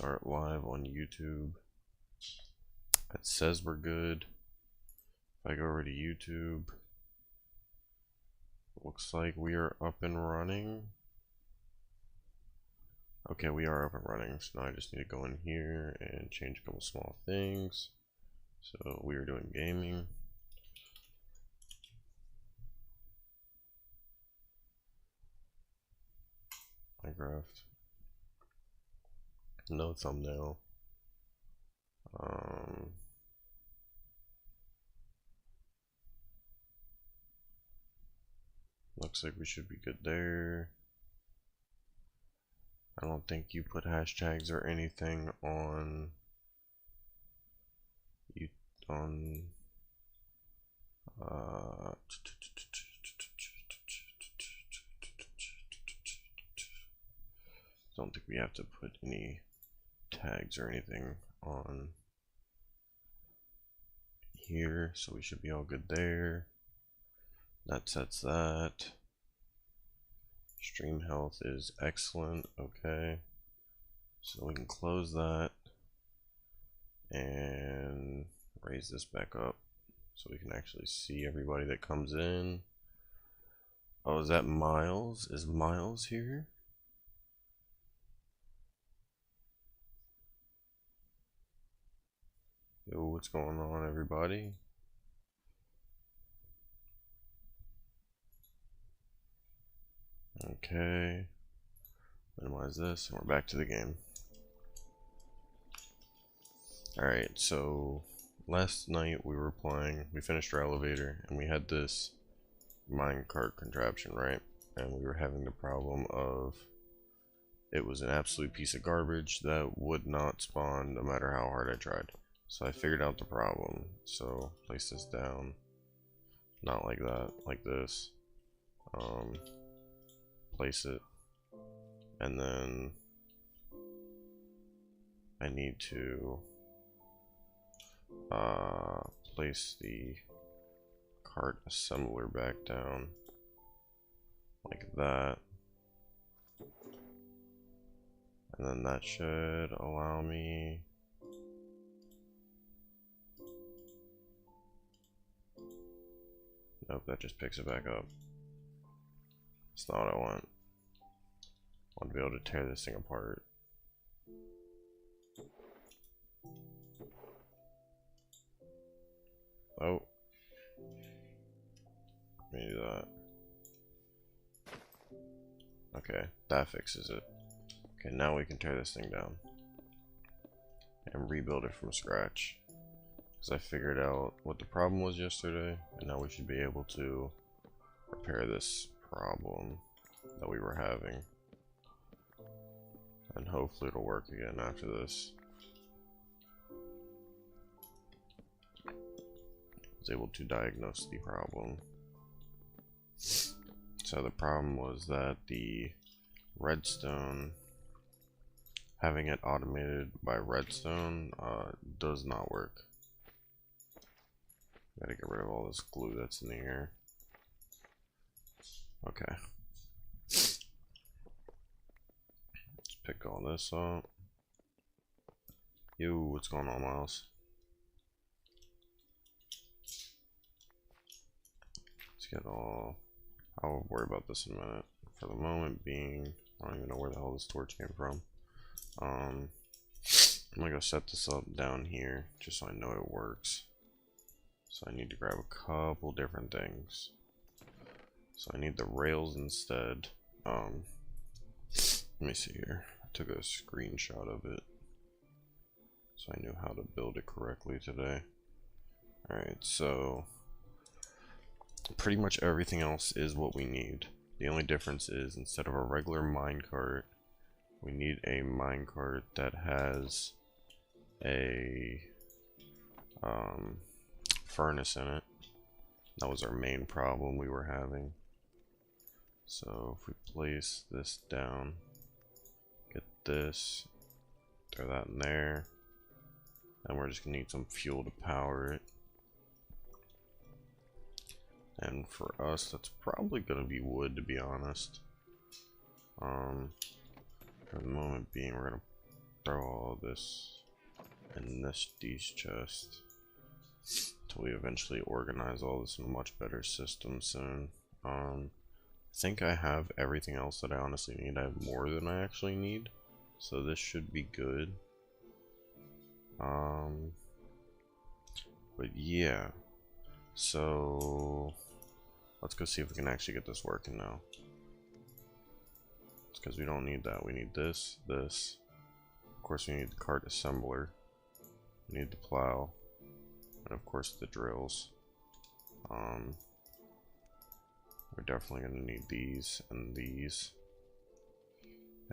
Start live on YouTube. It says we're good. If I go over to YouTube, looks like we are up and running. Okay, we are up and running. So now I just need to go in here and change a couple small things. So we are doing gaming. Minecraft. No thumbnail. Looks like we should be good there. I don't think you put hashtags or anything on don't think we have to put any tags or anything on here, so we should be all good there. That sets that. Stream health is excellent. Okay, so we can close that and raise this back up so we can actually see everybody that comes in. Oh, is that Miles? Is Miles here? Yo, what's going on, everybody? Okay, minimize this, and we're back to the game. Alright, so last night we were playing, we finished our elevator, and we had this minecart contraption, right? And we were having the problem of it was an absolute piece of garbage that would not spawn no matter how hard I tried. So I figured out the problem. So place this down, not like that, like this. Place it, and then I need to place the cart assembler back down like that, and then that should allow me nope, that just picks it back up. That's not what I want. I want to be able to tear this thing apart. Oh, let me do that. Okay, that fixes it. Okay, now we can tear this thing down and rebuild it from scratch, because I figured out what the problem was yesterday, and now we should be able to repair this problem that we were having, and hopefully it'll work again after this. I was able to diagnose the problem. So the problem was that the redstone, having it automated by redstone, does not work. Gotta get rid of all this glue that's in the air. Okay. Let's pick all this up. Yo, what's going on, Miles? Let's get all... I'll worry about this in a minute. For the moment being, I don't even know where the hell this torch came from. I'm gonna go set this up down here, just so I know it works. So I need to grab a couple different things. So I need the rails instead. Let me see here. I took a screenshot of it, so I knew how to build it correctly today. Alright, so pretty much everything else is what we need. The only difference is, instead of a regular minecart, we need a minecart that has a furnace in it. That was our main problem we were having. So if we place this down, get this, throw that in there, and we're just gonna need some fuel to power it. And for us, that's probably gonna be wood, to be honest. For the moment being, we're gonna throw all this in these chests until we eventually organize all this in a much better system soon. I think I have everything else that I honestly need. I have more than I actually need, so this should be good. But yeah, so let's go see if we can actually get this working now. It's because we don't need that. We need this. Of course, we need the cart assembler. We need the plow, and of course the drills. We're definitely going to need these and these,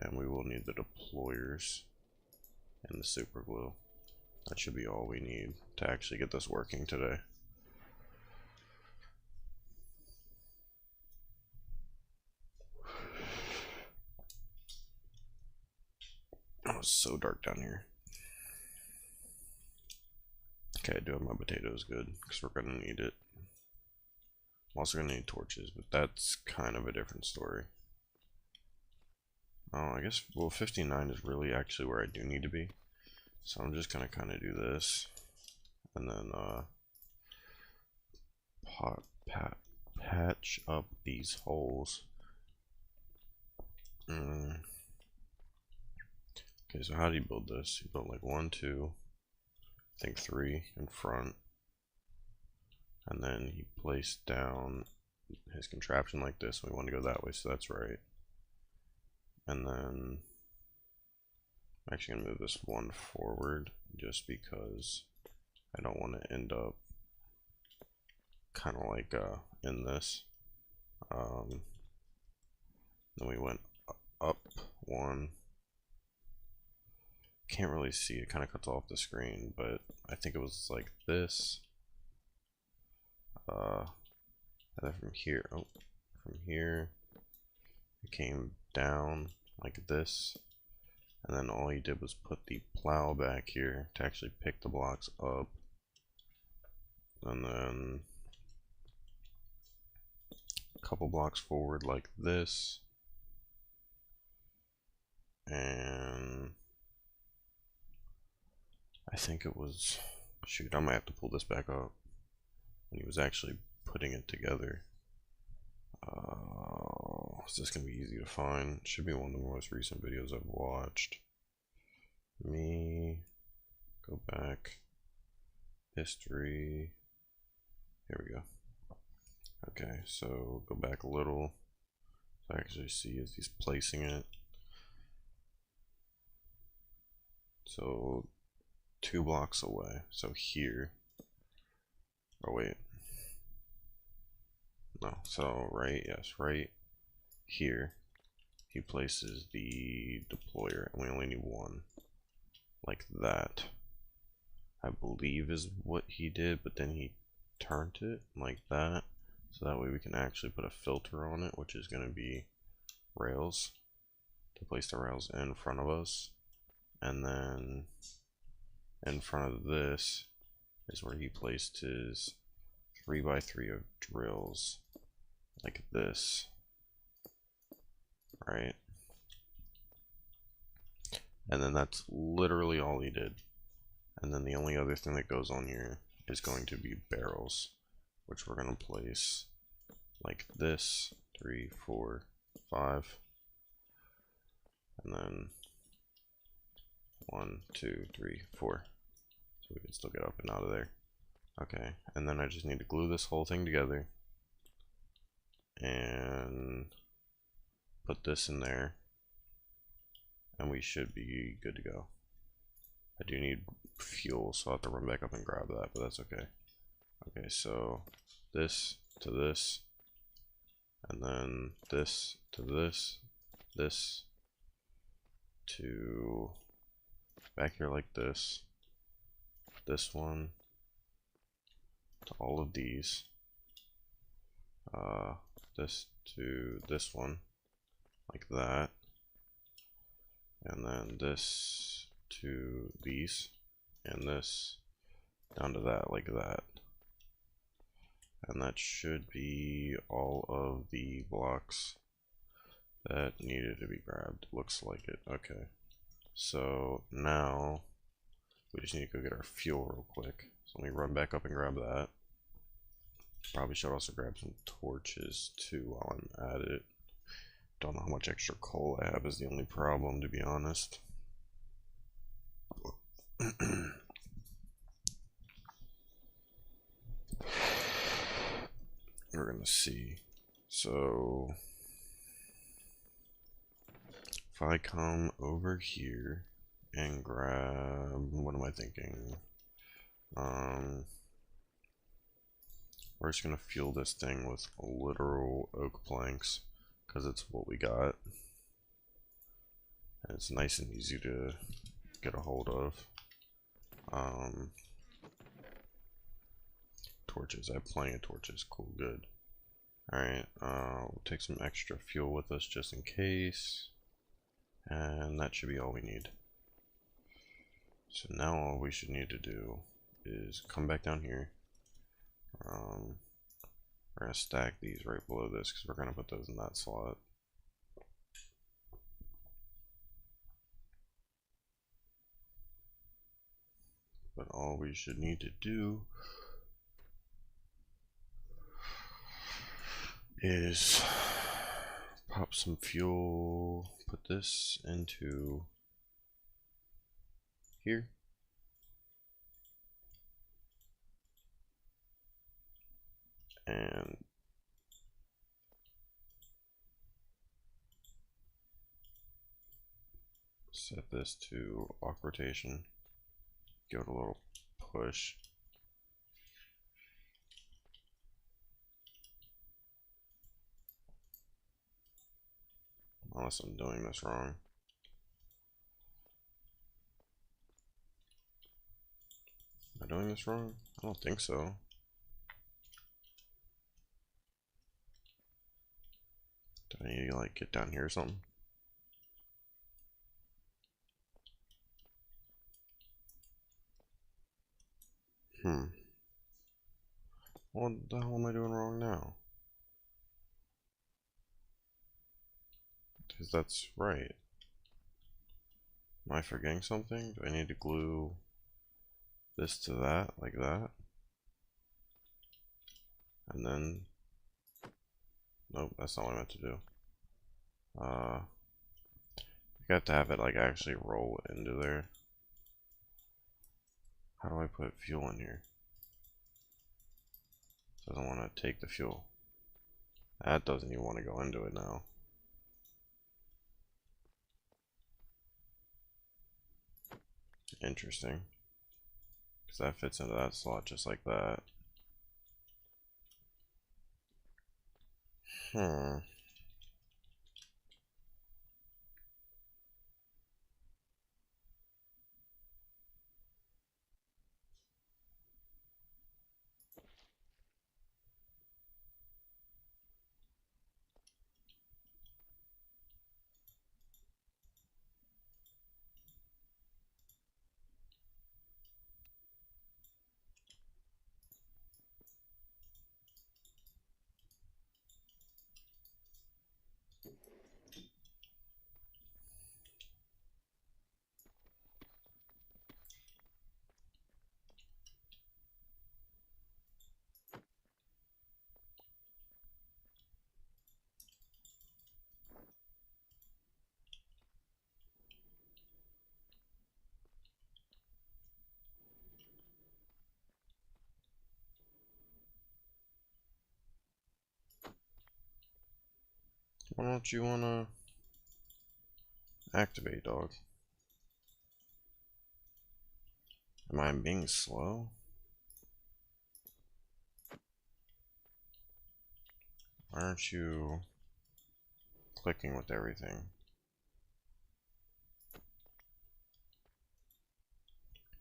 and we will need the deployers and the super glue. That should be all we need to actually get this working today. Oh, it's so dark down here. Okay, I do have my potatoes good, because we're going to need it. I'm also going to need torches, but that's kind of a different story. Oh, I guess, well, 59 is really actually where I do need to be. So I'm just going to kind of do this. And then, patch up these holes. Okay, so how do you build this? You build like 1, 2, I think 3 in front. And then he placed down his contraption like this. We want to go that way, so that's right. And then I'm actually going to move this one forward just because I don't want to end up kind of like in this. Then we went up one. Can't really see, it kind of cuts off the screen, but I think it was like this. And then from here, it came down like this, and then all he did was put the plow back here to actually pick the blocks up, and then a couple blocks forward like this, and I think it was, shoot, I might have to pull this back up when he was actually putting it together. Is this gonna be easy to find? Should be one of the most recent videos I've watched. Go back, history, here we go. Okay, so go back a little, so I actually see as he's placing it. So 2 blocks away, so here, oh wait, no, so right, yes, right here, he places the deployer, and we only need 1, like that, I believe is what he did, but then he turned it like that, so that way we can actually put a filter on it, which is going to be rails, to place the rails in front of us, and then in front of this is where he placed his 3x3 of drills, like this, right? And then that's literally all he did. And then the only other thing that goes on here is going to be barrels, which we're going to place like this, 3, 4, 5, and then 1, 2, 3, 4, so we can still get up and out of there. Okay, and then I just need to glue this whole thing together and put this in there, and we should be good to go. I do need fuel, so I'll have to run back up and grab that, but that's okay. Okay, so this to this, and then this to this, this to back here like this one to all of these, this to this one like that, and then this to these, and this down to that like that, and that should be all of the blocks that needed to be grabbed. Looks like it. Okay, So now we just need to go get our fuel real quick. So let me run back up and grab that. Probably should also grab some torches too while I'm at it. Don't know how much extra coal I have is the only problem, to be honest. We're gonna see. So if I come over here and grab, what am I thinking? We're just gonna fuel this thing with literal oak planks because it's what we got. And it's nice and easy to get a hold of. Torches. I have plenty of torches. Cool, good. Alright, we'll take some extra fuel with us just in case. And that should be all we need. So now all we should need to do is come back down here. We're going to stack these right below this because we're going to put those in that slot. But all we should need to do is pop some fuel, put this into here. And set this to awk rotation. Give it a little push. Unless I'm doing this wrong. Am I doing this wrong? I don't think so. Do I need to like get down here or something? What the hell am I doing wrong now? Because that's right. Am I forgetting something? Do I need to glue this to that, like that? And then... Nope, that's not what I meant to do. You got to have it like actually roll into there. How do I put fuel in here? Doesn't want to take the fuel. That doesn't even want to go into it now. Interesting. Because that fits into that slot just like that. Why don't you wanna activate, dog? Am I being slow? Why aren't you clicking with everything?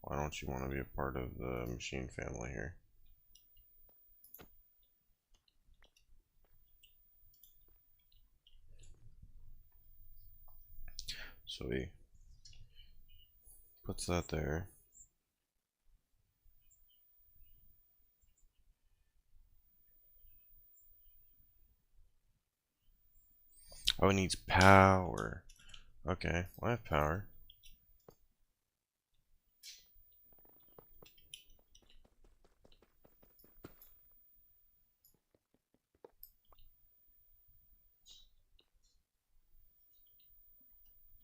Why don't you want to be a part of the machine family here? So he puts that there. Oh, it needs power. Okay, well, I have power.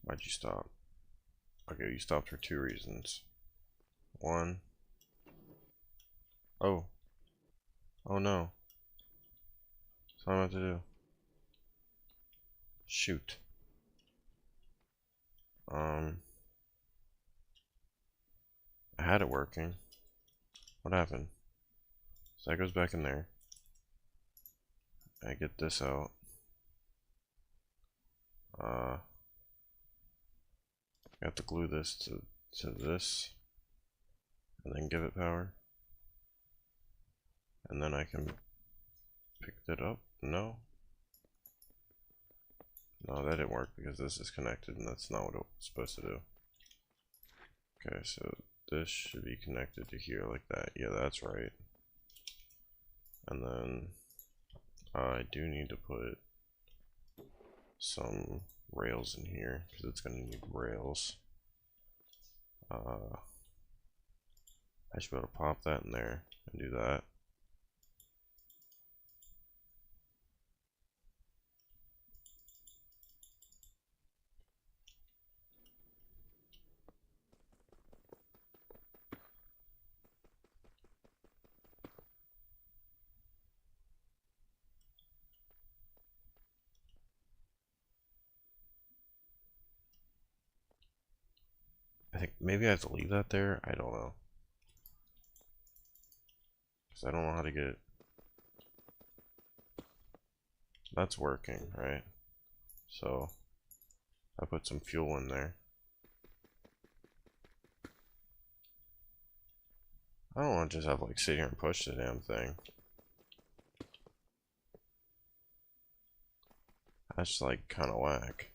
Why'd you stop? Okay, you stopped for 2 reasons. One. Oh. Oh no. That's what I'm about to do. Shoot. I had it working. What happened? So that goes back in there. I get this out. I have to glue this to this, and then give it power. And then I can pick that up. No. No, that didn't work because this is connected and that's not what it was supposed to do. Okay, so this should be connected to here like that. Yeah, that's right. And then I do need to put some rails in here because it's going to need rails. I should be able to pop that in there and do that. I think maybe I have to leave that there. I don't know. Because I don't know how to get it. That's working, right? So I put some fuel in there. I don't want to just have like sit here and push the damn thing. That's like kind of whack.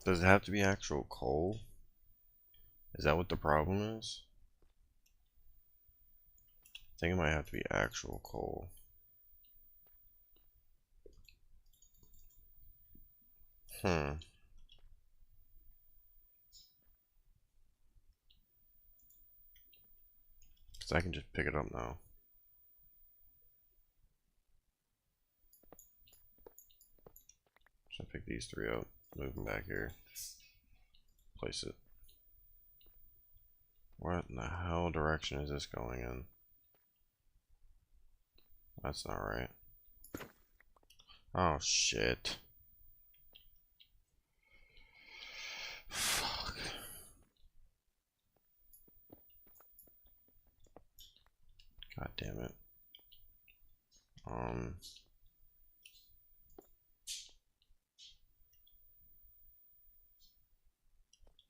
Does it have to be actual coal? Is that what the problem is? I think it might have to be actual coal. Because I can just pick it up now. So I pick these 3 up, move them back here, place it. What in the hell direction is this going in? That's not right. Oh shit. Fuck. God damn it.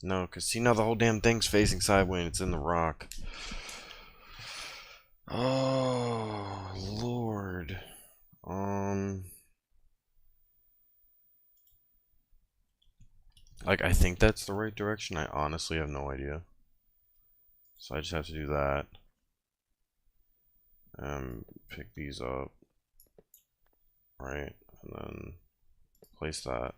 No, because see now the whole damn thing's facing sideways and it's in the rock. Oh, Lord. Like, I think that's the right direction. I honestly have no idea. So I just have to do that. Pick these up. Right? And then place that.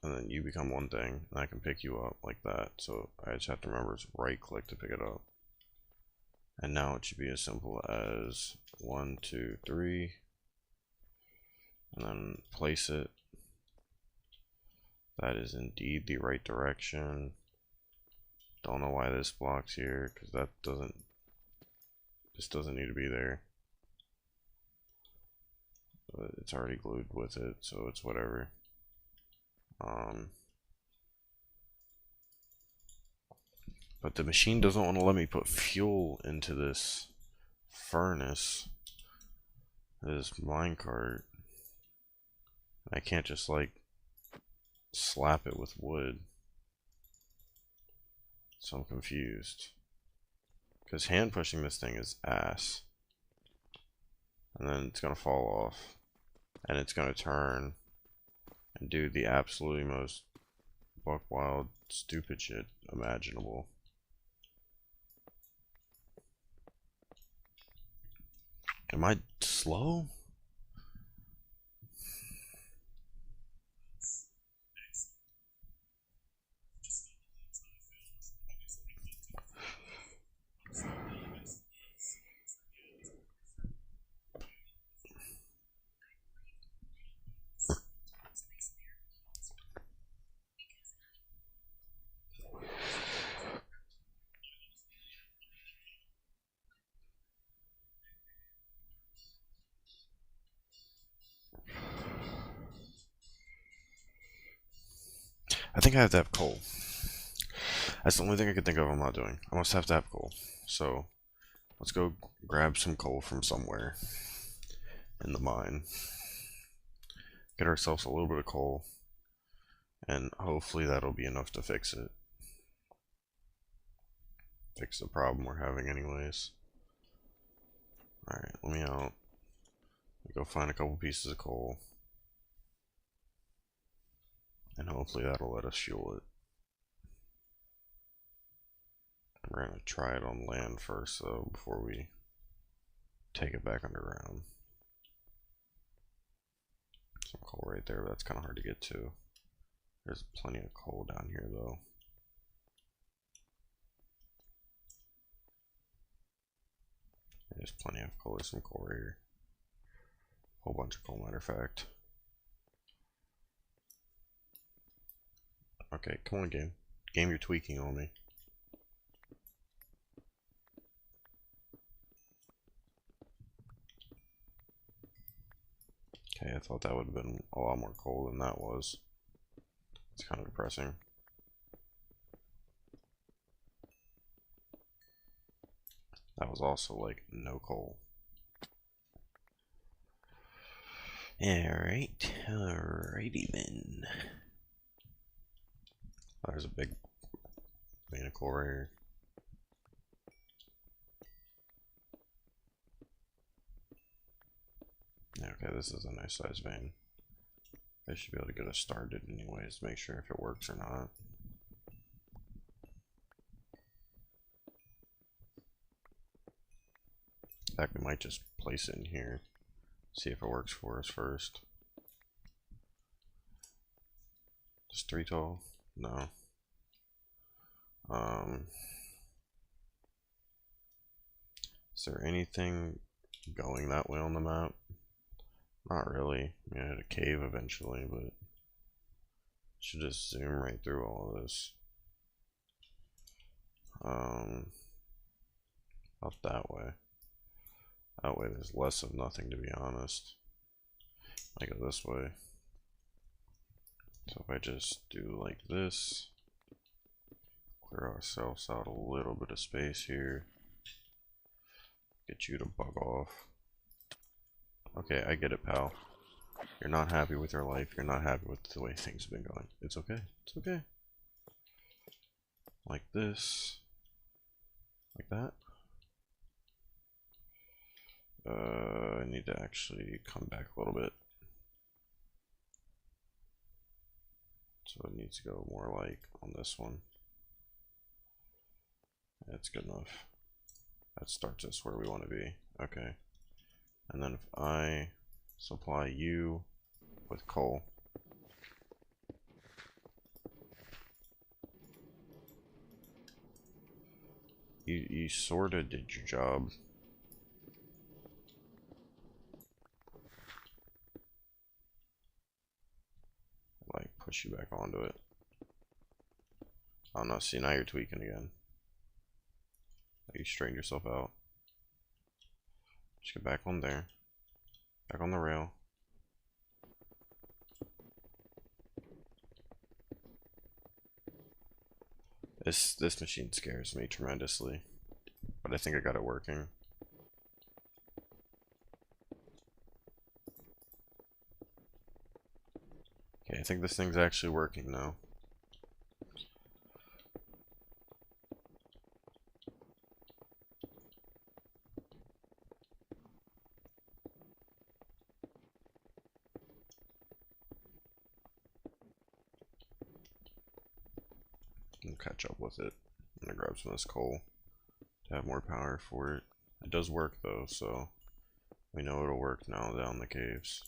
And then you become one thing. And I can pick you up like that. So I just have to remember it's right click to pick it up. And now it should be as simple as 1, 2, 3. And then place it. That is indeed the right direction. Don't know why this block's here, because that doesn't, this doesn't need to be there. But it's already glued with it, so it's whatever. But the machine doesn't want to let me put fuel into this furnace, this minecart. I can't just like slap it with wood. So I'm confused. Because hand pushing this thing is ass. And then it's going to fall off. And it's going to turn. and do the absolutely most buck wild stupid shit imaginable. Am I slow? I think I have to have coal. That's the only thing I can think of I'm not doing. I must have to have coal. So, let's go grab some coal from somewhere in the mine. Get ourselves a little bit of coal. And hopefully that'll be enough to fix it. Fix the problem we're having anyways. Alright, let me out. Go find a couple pieces of coal. And hopefully that'll let us fuel it. We're gonna try it on land first though, before we take it back underground. Some coal right there, but that's kind of hard to get to. There's plenty of coal down here though. There's plenty of coal. There's some coal right here. Whole bunch of coal, matter of fact. Okay, come on, game. Game, you're tweaking on me. Okay, I thought that would have been a lot more coal than that was. It's kind of depressing. That was also like no coal. Alright, alrighty then. Oh, there's a big vein of coal right here. Okay, this is a nice size vein. I should be able to get us started anyways, make sure if it works or not. In fact, we might just place it in here. See if it works for us first. Just 3 tall? No. Is there anything going that way on the map? Not really. I mean, I had a cave eventually, but should just zoom right through all of this. Up that way. That way there's less of nothing, to be honest. I go this way. So if I just do like this, clear ourselves out a little bit of space here. Get you to bug off. Okay, I get it, pal. You're not happy with your life. You're not happy with the way things have been going. It's okay. It's okay. Like this. Like that. I need to actually come back a little bit. So it needs to go more like on this one. That's good enough. That starts us where we want to be. Okay. And then if I supply you with coal. You sorta did your job. Like push you back onto it. Oh no, see, now you're tweaking again. You straightened yourself out. Just get back on there. Back on the rail. This machine scares me tremendously. But I think I got it working. Okay, I think this thing's actually working now. We'll catch up with it. I'm gonna grab some of this coal to have more power for it. It does work though, so we know it'll work now down the caves.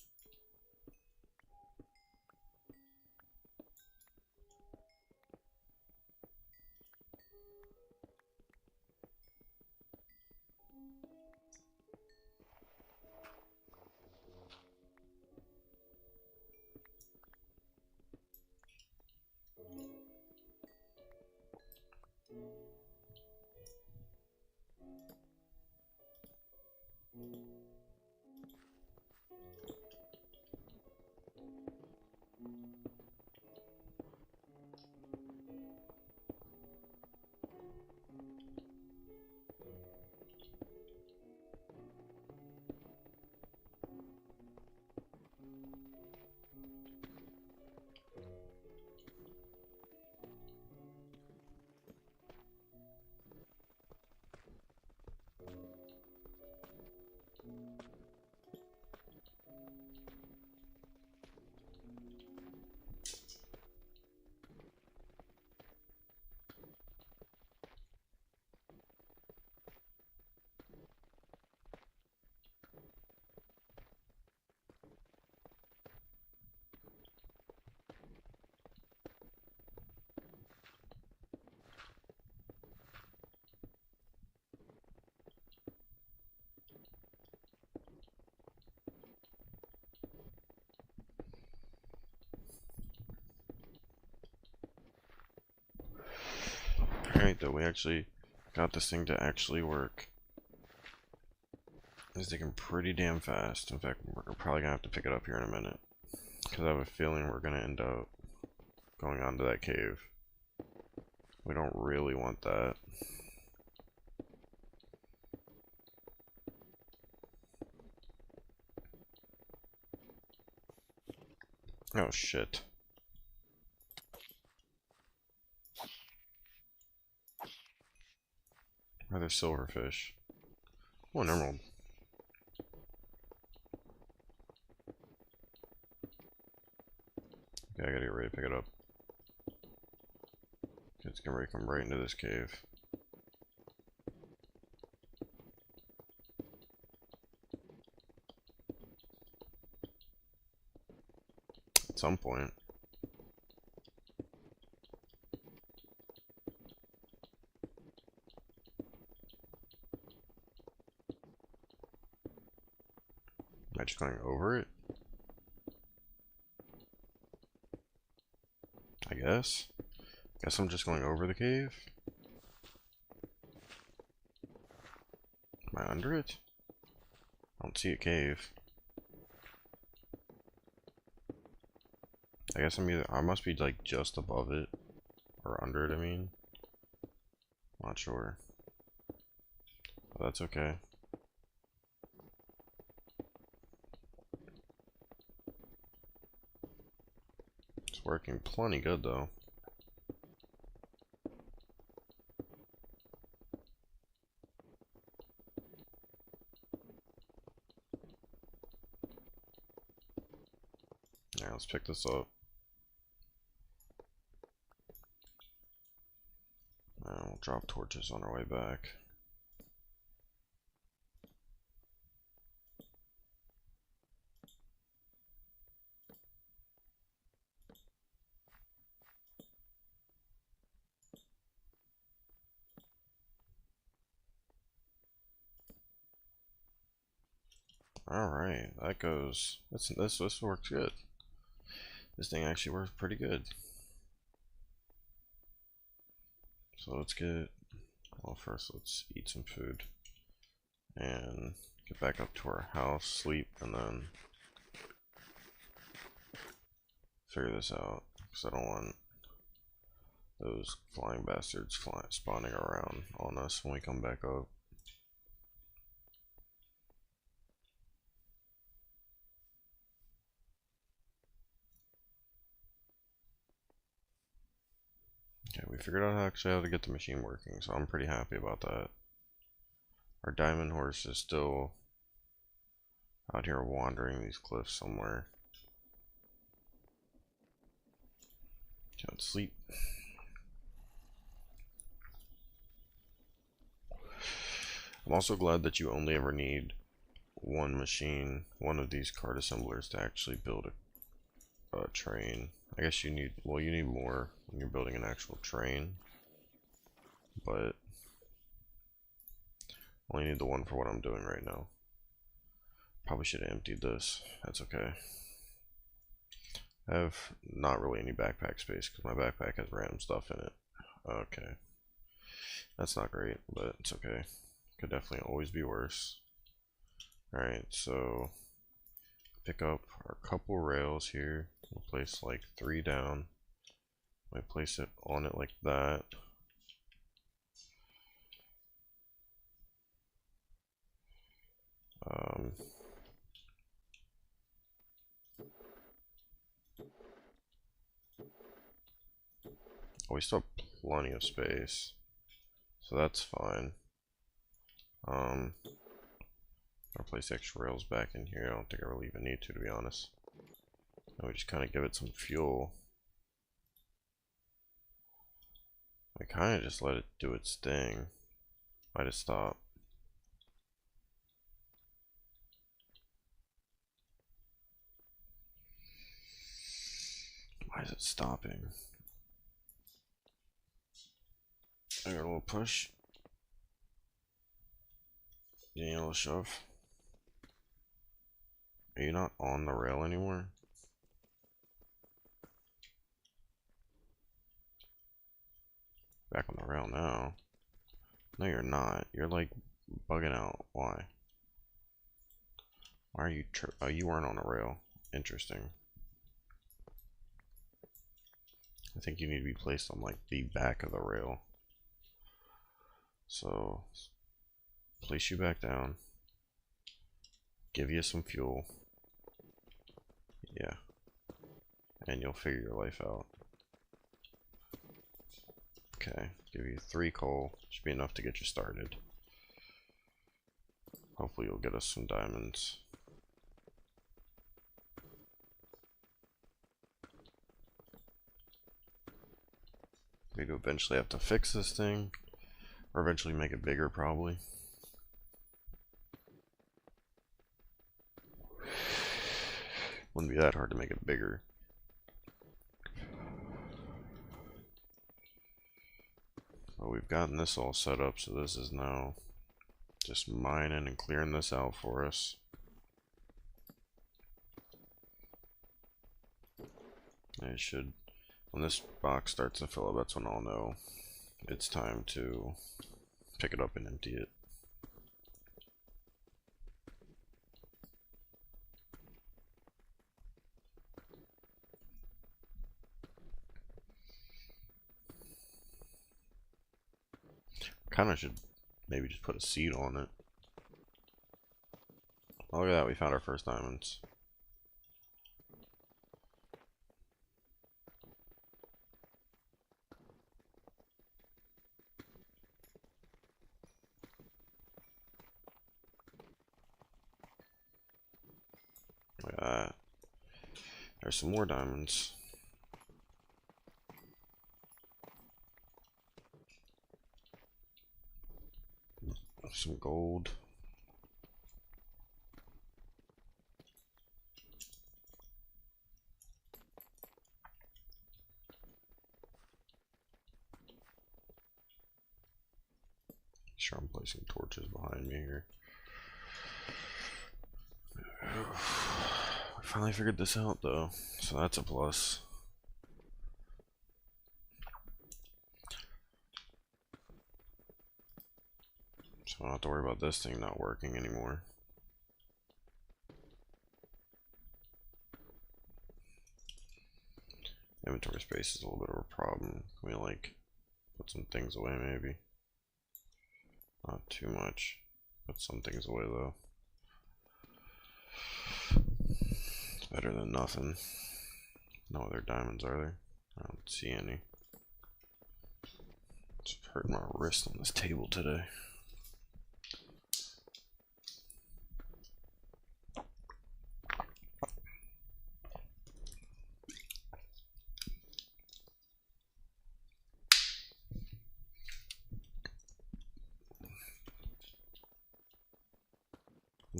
Alright, though, we actually got this thing to actually work. It's taking pretty damn fast. In fact, we're probably gonna have to pick it up here in a minute, because I have a feeling we're gonna end up going onto that cave. We don't really want that. Oh shit. Are there silverfish? Oh, an emerald. Okay, I gotta get ready to pick it up. It's gonna come right into this cave. At some point. Am I just going over it? I guess. Guess I'm just going over the cave. Am I under it? I don't see a cave. I guess I must be like just above it. Or under it, I mean. Not sure. But that's okay. It's working plenty good though. Yeah, let's pick this up. We'll drop torches on our way back. Alright, that goes. This works good. This thing actually works pretty good. So let's get, well, first let's eat some food and get back up to our house, sleep, and then figure this out, because I don't want those flying bastards spawning around on us when we come back up. Okay, we figured out actually how to get the machine working, so I'm pretty happy about that. Our diamond horse is still out here wandering these cliffs somewhere. Okay, let's sleep. I'm also glad that you only ever need one machine, one of these card assemblers to actually build a train. I guess you need, well, you need more when you're building an actual train, but only need the one for what I'm doing right now. Probably should have emptied this. That's okay. I have not really any backpack space because my backpack has random stuff in it. Okay. That's not great, but it's okay. Could definitely always be worse. Alright, so pick up our couple rails here. We'll place like 3 down. I place it on it like that. We still have plenty of space, so that's fine. I'll place extra rails back in here. I don't think I really even need to be honest. And we just kind of give it some fuel. I kind of just let it do its thing. Might have stopped. Why is it stopping? I got a little push. You need a little shove. Are you not on the rail anymore? Back on the rail now. No, you're not. You're like bugging out. Why? Why are you oh, you weren't on a rail. Interesting. I think you need to be placed on like the back of the rail. So place you back down. Give you some fuel. Yeah. And you'll figure your life out. Okay. Give you 3 coal. Should be enough to get you started. Hopefully you'll get us some diamonds. We do eventually have to fix this thing, or eventually make it bigger probably. Wouldn't be that hard to make it bigger. But we've gotten this all set up, so this is now just mining and clearing this out for us. And it should, when this box starts to fill up, that's when I'll know it's time to pick it up and empty it. Kinda should maybe just put a seed on it. Oh, look at that, we found our first diamonds. Look at that. There's some more diamonds. Some gold. Sure, I'm placing torches behind me here. I finally figured this out though, so that's a plus. So I don't have to worry about this thing not working anymore. Inventory space is a little bit of a problem. Can we like put some things away maybe? Not too much. Put some things away though. It's better than nothing. No other diamonds are there? I don't see any. It's hurting my wrist on this table today.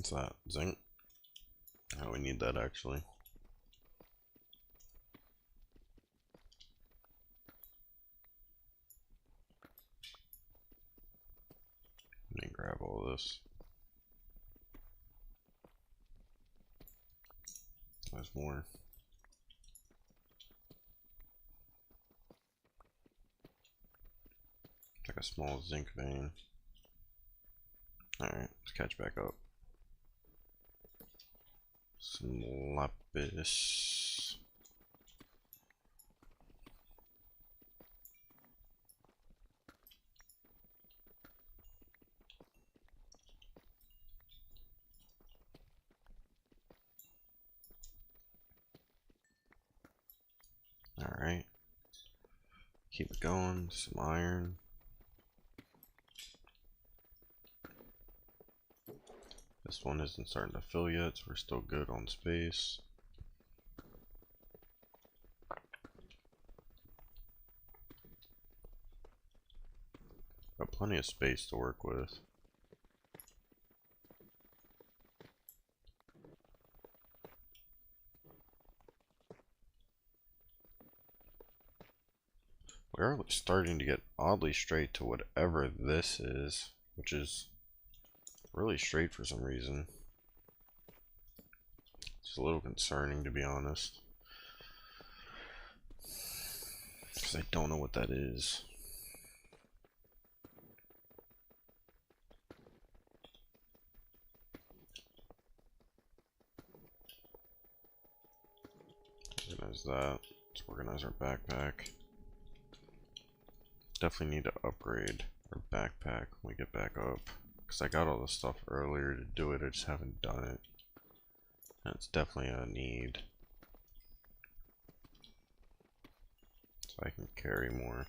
What's that? Zinc? Oh, we need that actually. Let me grab all this. There's more. It's like a small zinc vein. Alright, let's catch back up. Some lapis. Alright. Keep it going. Some iron. This one isn't starting to fill yet, so we're still good on space. Got plenty of space to work with. We're starting to get oddly straight to whatever this is, which is really straight for some reason. It's a little concerning, to be honest, because I don't know what that is. Organize that. Let's organize our backpack. Definitely need to upgrade our backpack when we get back up, because I got all the stuff earlier to do it, I just haven't done it. And it's definitely a need, so I can carry more.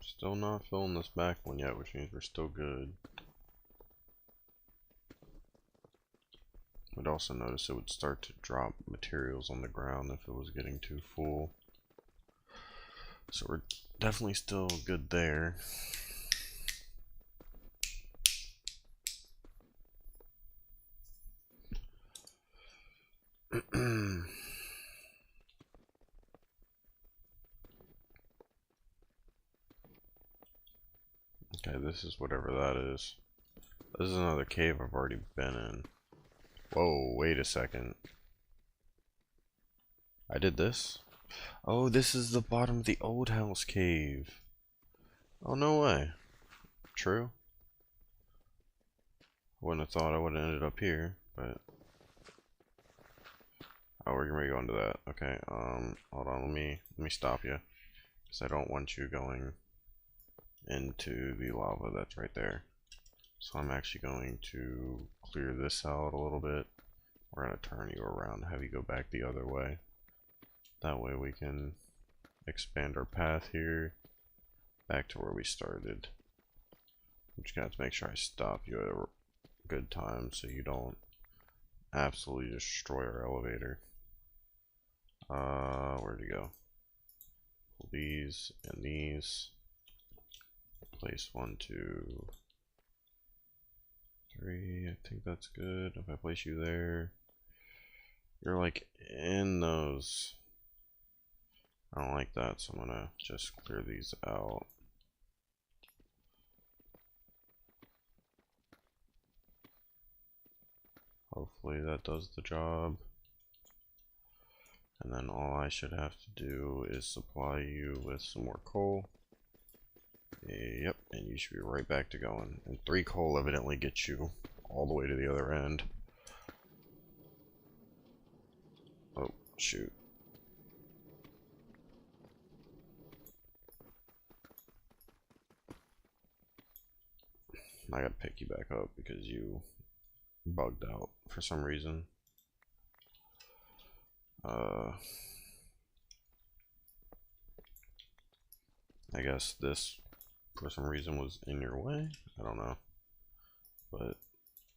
Still not filling this back one yet, which means we're still good. Would also notice it would start to drop materials on the ground if it was getting too full. So we're definitely still good there. Okay, this is whatever that is. This is another cave I've already been in. Whoa, wait a second. I did this? Oh, this is the bottom of the old house cave. Oh, no way. True. Wouldn't have thought I would have ended up here, but... Oh, we're gonna go into that. Okay, hold on, let me stop you. Because I don't want you going into the lava that's right there. So I'm actually going to clear this out a little bit. We're gonna turn you around, have you go back the other way. That way we can expand our path here back to where we started. I'm just gonna have to make sure I stop you at a good time so you don't absolutely destroy our elevator. Where'd you go? Pull these and these. Place 1, 2, 3. I think that's good. If I place you there, you're like in those. I don't like that, so I'm gonna just clear these out. Hopefully that does the job. And then all I should have to do is supply you with some more coal. Yep, and you should be right back to going. And 3 coal evidently gets you all the way to the other end. Oh, shoot. I gotta pick you back up because you bugged out for some reason. I guess this for some reason was in your way. I don't know. but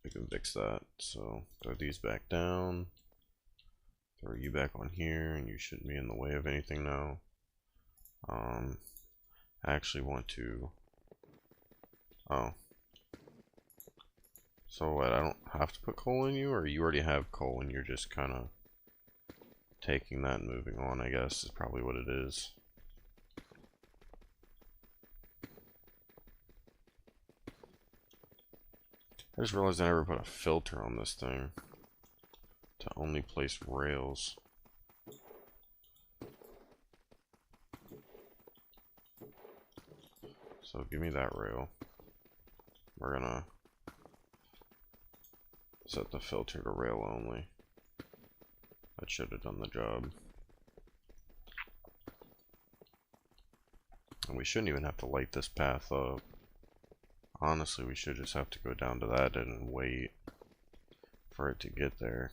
we can fix that. So throw these back down, throw you back on here, and you shouldn't be in the way of anything now. I actually want to, oh, so what, I don't have to put coal in you, or you already have coal and you're just kind of taking that and moving on, I guess, is probably what it is. I just realized I never put a filter on this thing to only place rails. So give me that rail. We're gonna set the filter to rail only. That should have done the job. And we shouldn't even have to light this path up. Honestly, we should just have to go down to that and wait for it to get there.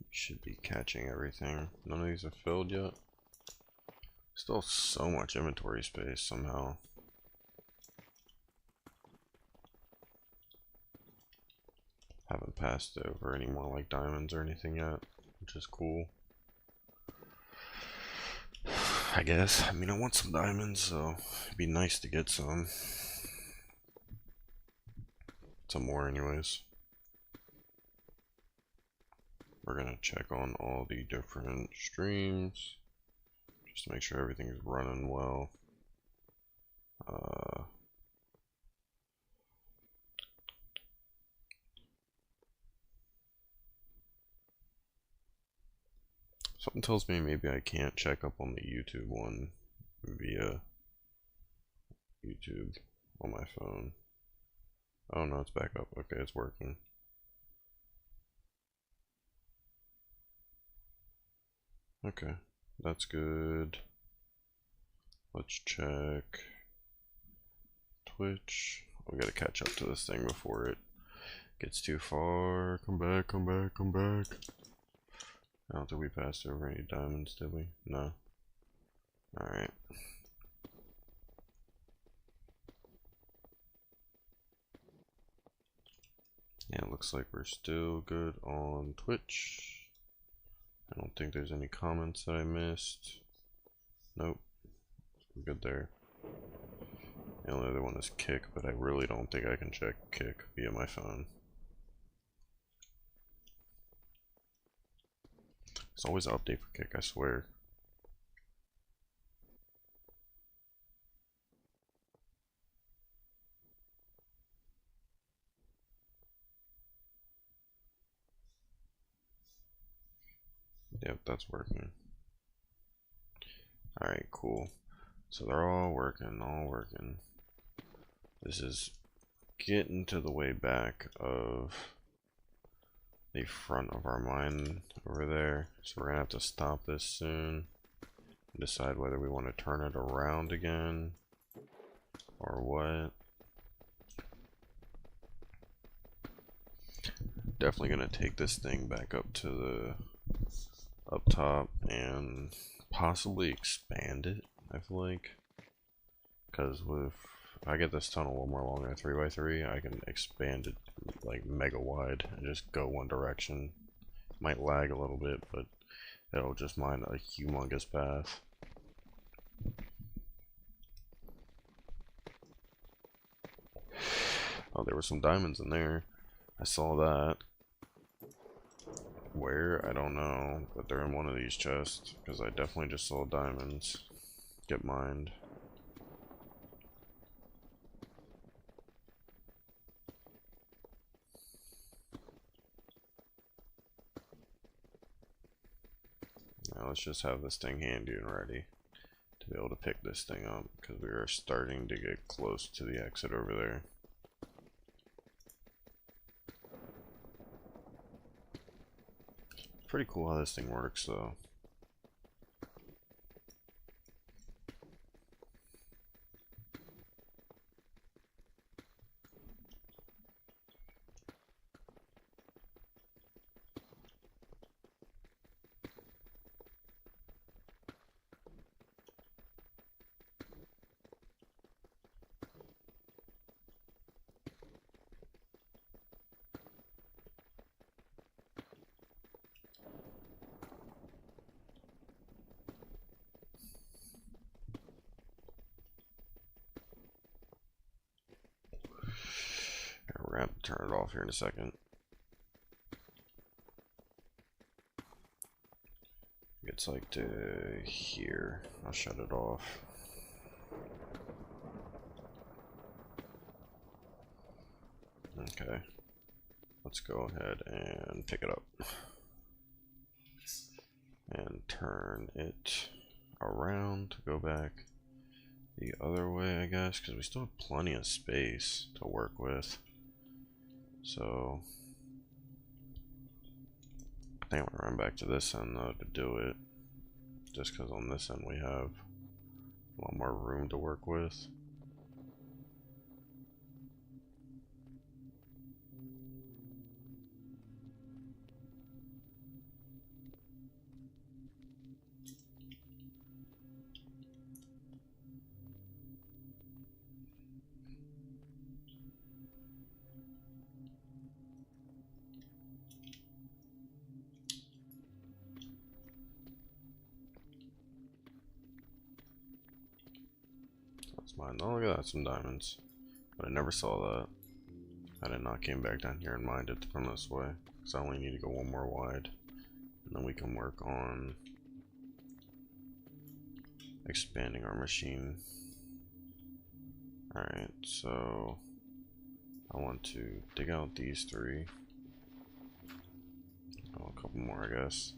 Should be catching everything. None of these are filled yet. Still so much inventory space somehow. Haven't passed over any more like diamonds or anything yet, which is cool. I guess. I mean, I want some diamonds, so it'd be nice to get some. Some more anyways. We're gonna check on all the different streams just to make sure everything's running well. Something tells me maybe I can't check up on the YouTube one via YouTube on my phone. Oh no, it's back up. Okay, it's working. Okay, that's good. Let's check Twitch. We gotta catch up to this thing before it gets too far. Come back, come back, come back. I don't think we passed over any diamonds, did we? No. Alright. Yeah, it looks like we're still good on Twitch. I don't think there's any comments that I missed. Nope. We're good there. The only other one is Kick, but I really don't think I can check Kick via my phone. It's always an update for Kick, I swear. Yep, that's working. Alright, cool. So they're all working, all working. This is getting to the way back of the front of our mine over there. So we're gonna have to stop this soon and decide whether we want to turn it around again or what. Definitely gonna take this thing back up to the up top and possibly expand it, I feel like, because if I get this tunnel one more long than 3x3, I can expand it like mega wide and just go one direction. Might lag a little bit, but it'll just mine a humongous path. Oh, there were some diamonds in there. I saw that. Where? I don't know, but they're in one of these chests, because I definitely just saw diamonds get mined. Now let's just have this thing handy and ready to be able to pick this thing up, because we are starting to get close to the exit over there. Pretty cool how this thing works, though. We're gonna have to turn it off here in a second. It's like to here. I'll shut it off. Okay. Let's go ahead and pick it up. And turn it around to go back the other way, I guess, because we still have plenty of space to work with. So I think I'm gonna run back to this end though to do it, just because on this end we have a lot more room to work with. That's mine. Oh, look at that, some diamonds. But I never saw that. I did not came back down here and mined it from this way, because I only need to go one more wide. And then we can work on expanding our machine. Alright, so I want to dig out these three. Oh, a couple more, I guess.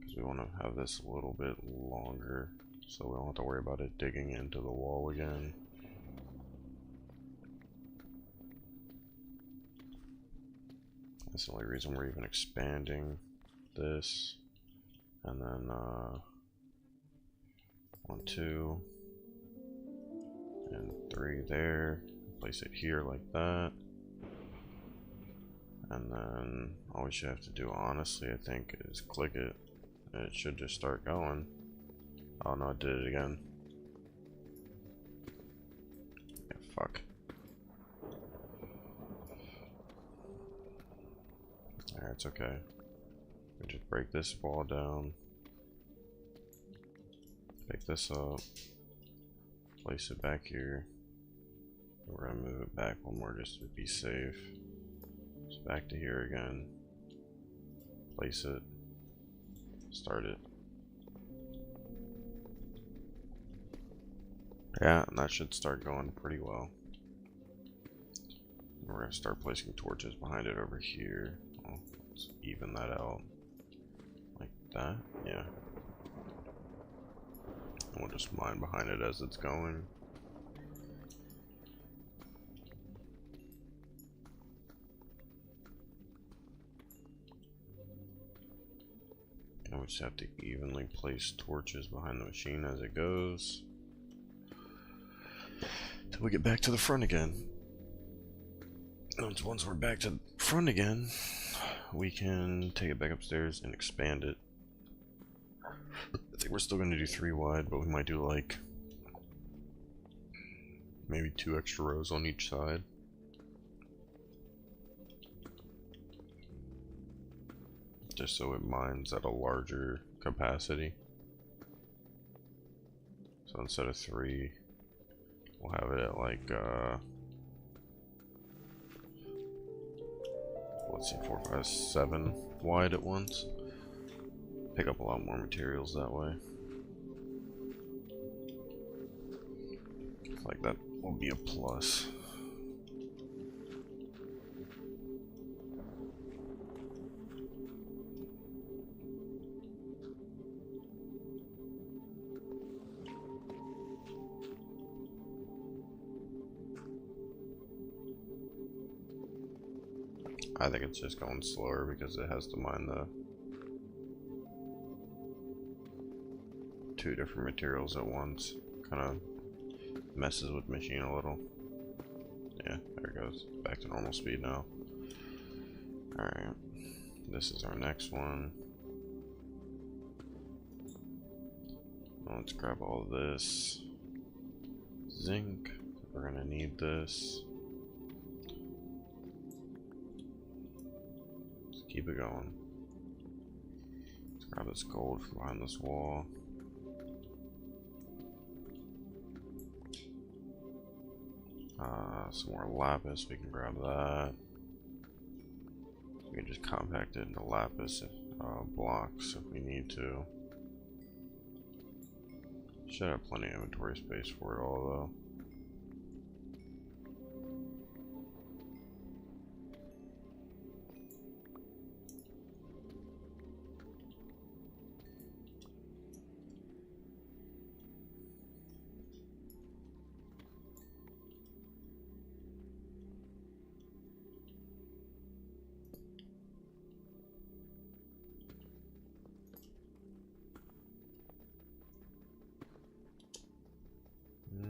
Because we want to have this a little bit longer, so we don't have to worry about it digging into the wall again. That's the only reason we're even expanding this. And then 1, 2, and 3 there. Place it here like that. And then all we should have to do, honestly, I think, is click it. And it should just start going. Oh no, I did it again. Yeah, fuck. Alright, it's okay. We just break this wall down. Pick this up. Place it back here. We're gonna move it back one more just to be safe. It's back to here again. Place it. Start it. Yeah, and that should start going pretty well. We're gonna start placing torches behind it over here. Well, let's even that out. Like that, yeah. And we'll just mine behind it as it's going. And we just have to evenly place torches behind the machine as it goes. Till we get back to the front again. And once we're back to the front again, we can take it back upstairs and expand it. I think we're still going to do 3 wide, but we might do like maybe 2 extra rows on each side. Just so it mines at a larger capacity. So instead of 3, we'll have it at like let's see, 4, 5, 7 wide at once. Pick up a lot more materials that way. Like that will be a plus. I think it's just going slower because it has to mine the two different materials at once. Kind of messes with the machine a little. Yeah, there it goes. Back to normal speed now. Alright. This is our next one. Let's grab all of this. Zinc. We're gonna need this. Let's keep it going. Let's grab this gold from behind this wall. Some more lapis, we can grab that. We can just compact it into lapis blocks if we need to. Should have plenty of inventory space for it all though.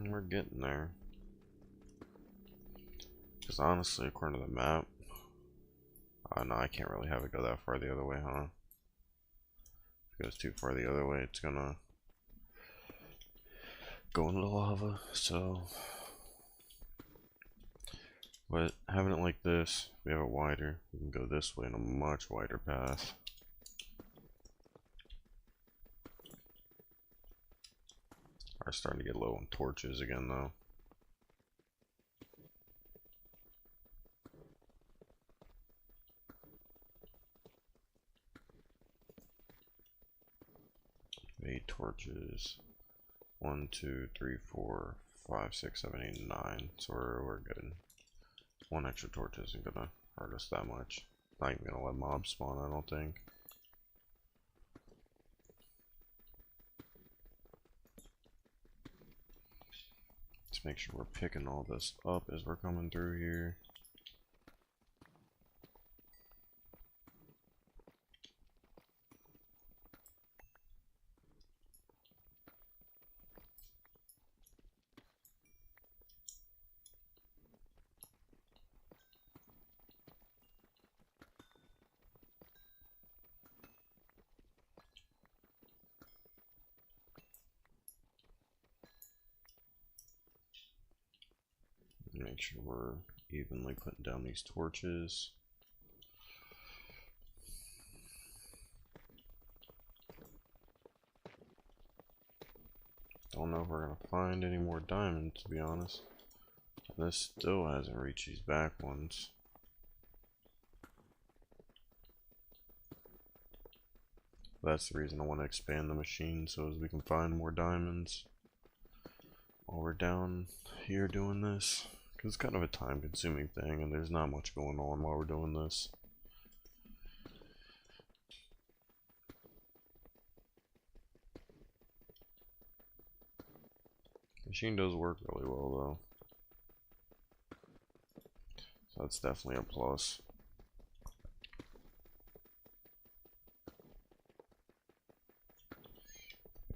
We're getting there. Because honestly, according to the map, no, I can't really have it go that far the other way, huh? If it goes too far the other way, it's gonna go into the lava. So, but having it like this, we have it wider. We can go this way in a much wider path. Are starting to get low on torches again though. Eight torches. 1, 2, 3, 4, 5, 6, 7, 8, 9. So we're good. One extra torch isn't gonna hurt us that much. Not even gonna let mobs spawn, I don't think. Let's make sure we're picking all this up as we're coming through here. Make sure we're evenly putting down these torches. Don't know if we're gonna find any more diamonds, to be honest. This still hasn't reached these back ones. That's the reason I want to expand the machine, so as we can find more diamonds while we're down here doing this. Because it's kind of a time consuming thing and there's not much going on while we're doing this. The machine does work really well though. So that's definitely a plus.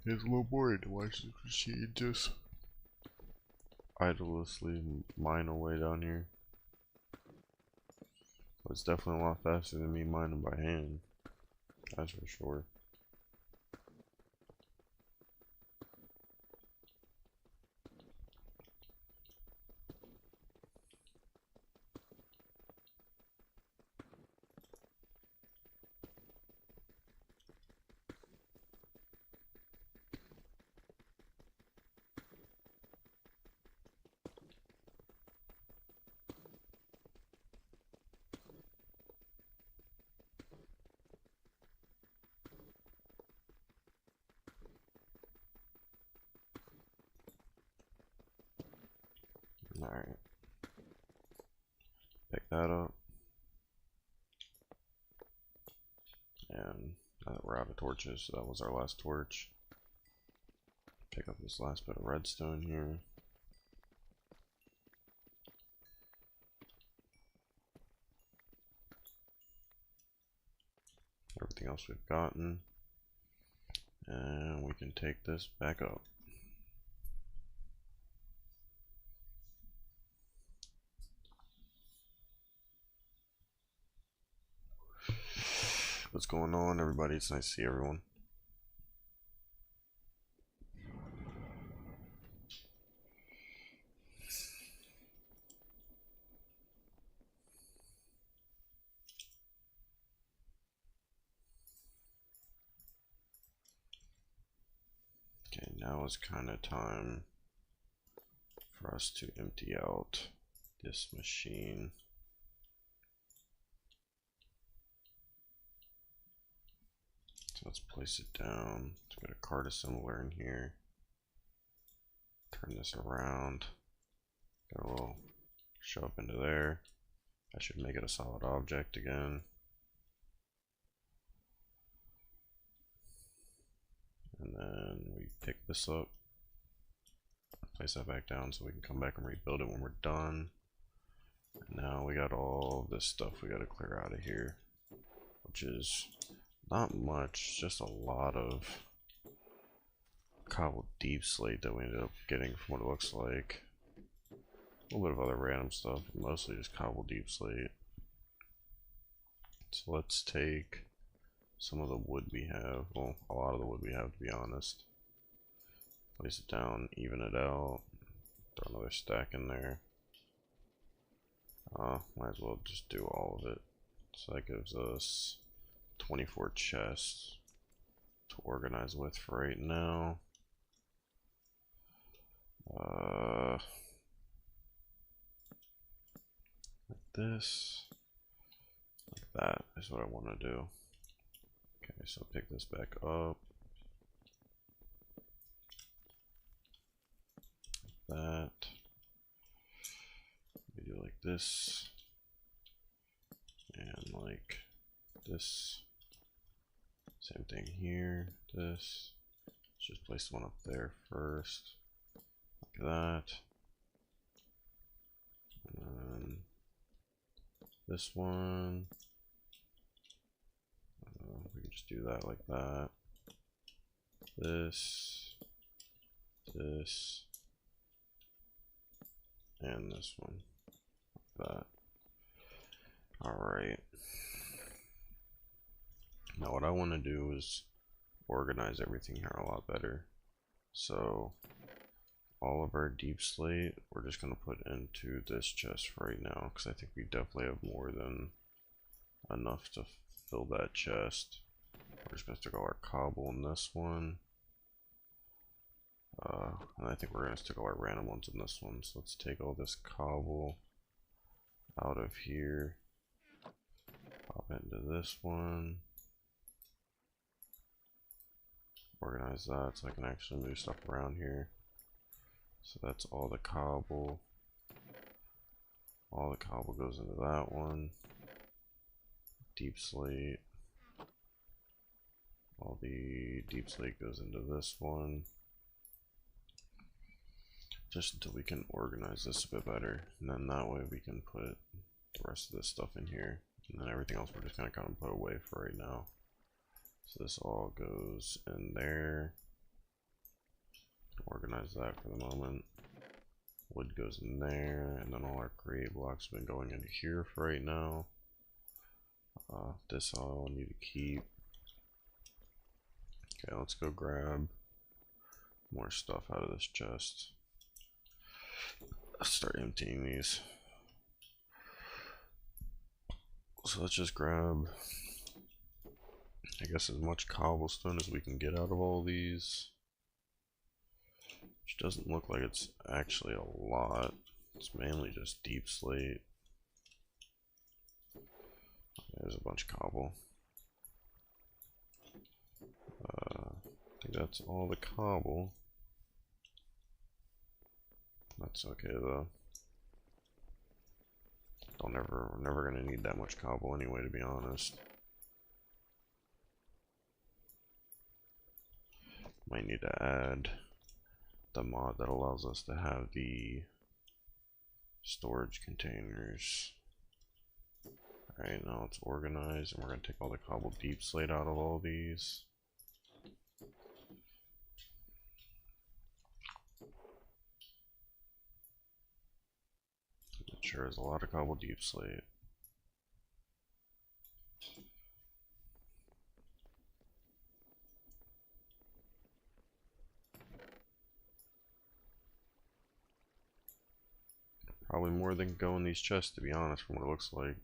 It's a little boring to watch this machine just idlessly mine away down here. But it's definitely a lot faster than me mining by hand. That's for sure. Alright. Pick that up. And now that we're out of torches, so that was our last torch. Pick up this last bit of redstone here. everything else we've gotten. And we can take this back up. What's going on, everybody? It's nice to see everyone. Okay, now is kind of time for us to empty out this machine. So let's place it down. Let's get a card assembler in here. Turn this around. Got a little show up into there. I should make it a solid object again. And then we pick this up, place that back down so we can come back and rebuild it when we're done. And now we got all this stuff we got to clear out of here, which is not much, just a lot of cobbled deep slate that we ended up getting from what it looks like. A little bit of other random stuff, but mostly just cobbled deep slate. So let's take some of the wood we have, well, a lot of the wood we have, to be honest. Place it down, even it out, throw another stack in there. Might as well just do all of it. So that gives us 24 chests to organize with for right now. Like this, like that is what I want to do. Okay, so pick this back up. Like that. We do like this. And like this. Same thing here. This. Let's just place one up there first. Like that. And then this one. We can just do that like that. This, and this one. Like that. Alright. Now what I want to do is organize everything here a lot better. So all of our deep slate we're just going to put into this chest for right now, because I think we definitely have more than enough to fill that chest. We're just going to stick all our cobble in this one. And I think we're going to stick all our random ones in this one. So let's take all this cobble out of here. Pop it into this one. Organize that so I can actually move stuff around here. So that's all the cobble. All the cobble goes into that one. Deep slate. All the deep slate goes into this one. Just until we can organize this a bit better. And then that way we can put the rest of this stuff in here. And then everything else we're just going to kind of put away for right now. So this all goes in there. Organize that for the moment. Wood goes in there, and then all our create blocks have been going into here for right now. This all I need to keep. Okay, let's go grab more stuff out of this chest. Let's start emptying these. So let's just grab, I guess, as much cobblestone as we can get out of all these. Which doesn't look like it's actually a lot. It's mainly just deep slate. There's a bunch of cobble. I think that's all the cobble. That's okay though. We're never gonna need that much cobble anyway, to be honest. Might need to add the mod that allows us to have the storage containers Alright, now let's organize, and we're going to take all the cobble deep slate out of all these. It sure is a lot of cobble deep slate. Probably more than go in these chests, to be honest, from what it looks like.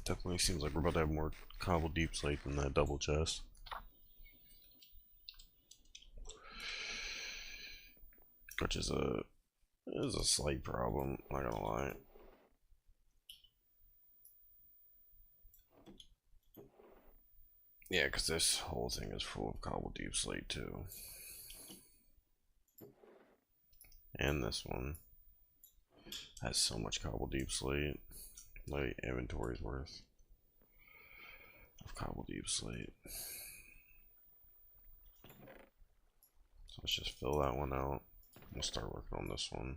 Definitely seems like we're about to have more cobble deep slate than that double chest. Which is a slight problem, not gonna lie. Yeah, because this whole thing is full of cobble deep slate too. And this one has so much cobble deep slate. Like inventory's worth of cobble deep slate. So let's just fill that one out. We'll start working on this one.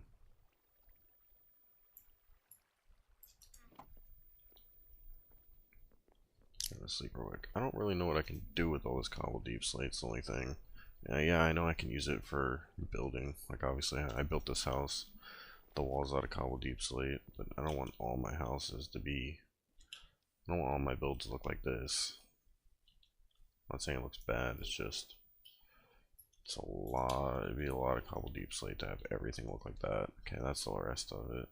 Gonna sleep real quick. I don't really know what I can do with all this cobble deep slate. It's the only thing. Yeah, I know I can use it for building. Like obviously, I built this house. The walls out of cobble deep slate, but I don't want all my houses to be. I don't want all my builds to look like this. I'm not saying it looks bad. It's just it's a lot. It'd be a lot of cobble deep slate to have everything look like that. Okay, that's the rest of it.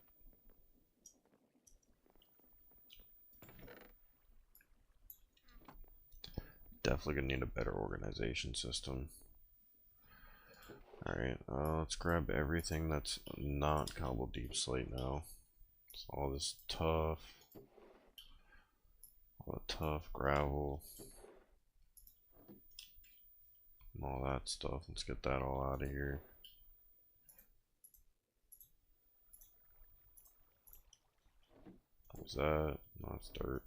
Definitely gonna need a better organization system. Alright, let's grab everything that's not cobble deep slate now. So all this tough, all the tough gravel, and all that stuff. Let's get that all out of here. What was that? No, it's dirt.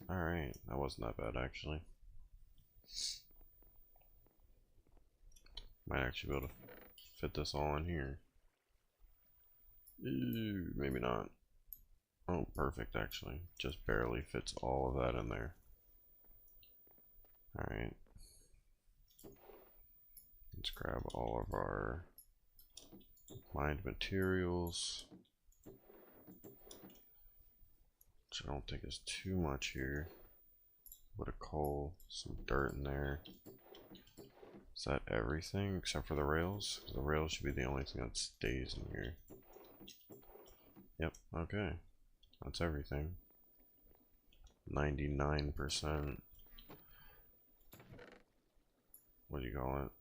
Alright, that wasn't that bad actually. Might actually be able to fit this all in here. Ooh, maybe not. Oh, perfect actually. Just barely fits all of that in there. Alright. Let's grab all of our mined materials. Which I don't think is too much here. A bit of coal, some dirt in there. Is that everything except for the rails? The rails should be the only thing that stays in here. Yep, okay. That's everything. 99%. What do you call it?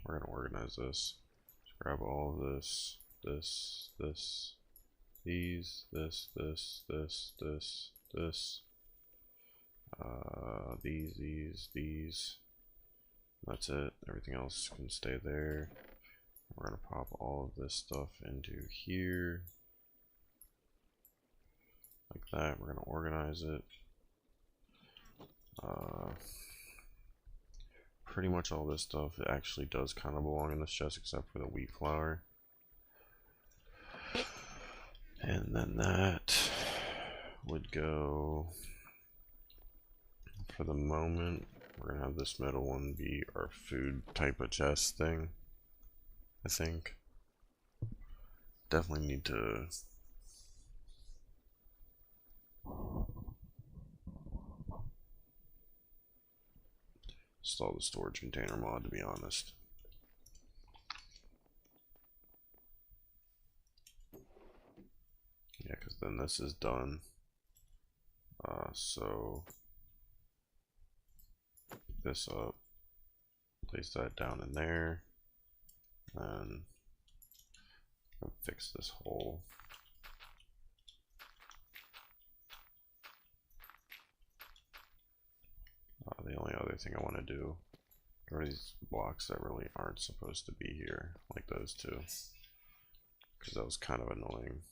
We're gonna organize this. Just grab all of this, these, this, these. That's it. Everything else can stay there. We're gonna pop all of this stuff into here. Like that. We're gonna organize it. Pretty much all this stuff it actually does kind of belong in this chest except for the wheat flour. And then that would go, for the moment, we're gonna have this middle one be our food type of chest thing, I think. Definitely need to install the storage container mod, to be honest. Yeah, because then this is done. So pick this up, place that down in there, and fix this hole. The only other thing I want to do are these blocks that really aren't supposed to be here, like those two, because that was kind of annoying.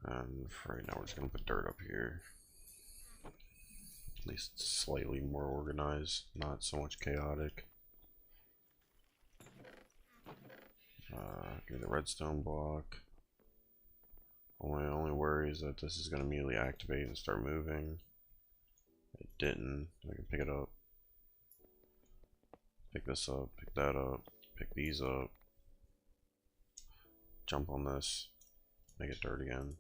And for right now, we're just gonna put dirt up here. At least slightly more organized, not so much chaotic. Give me the redstone block. Only worry is that this is gonna immediately activate and start moving. It didn't. I can pick it up. Pick this up, pick that up, pick these up. Jump on this, make it dirt again.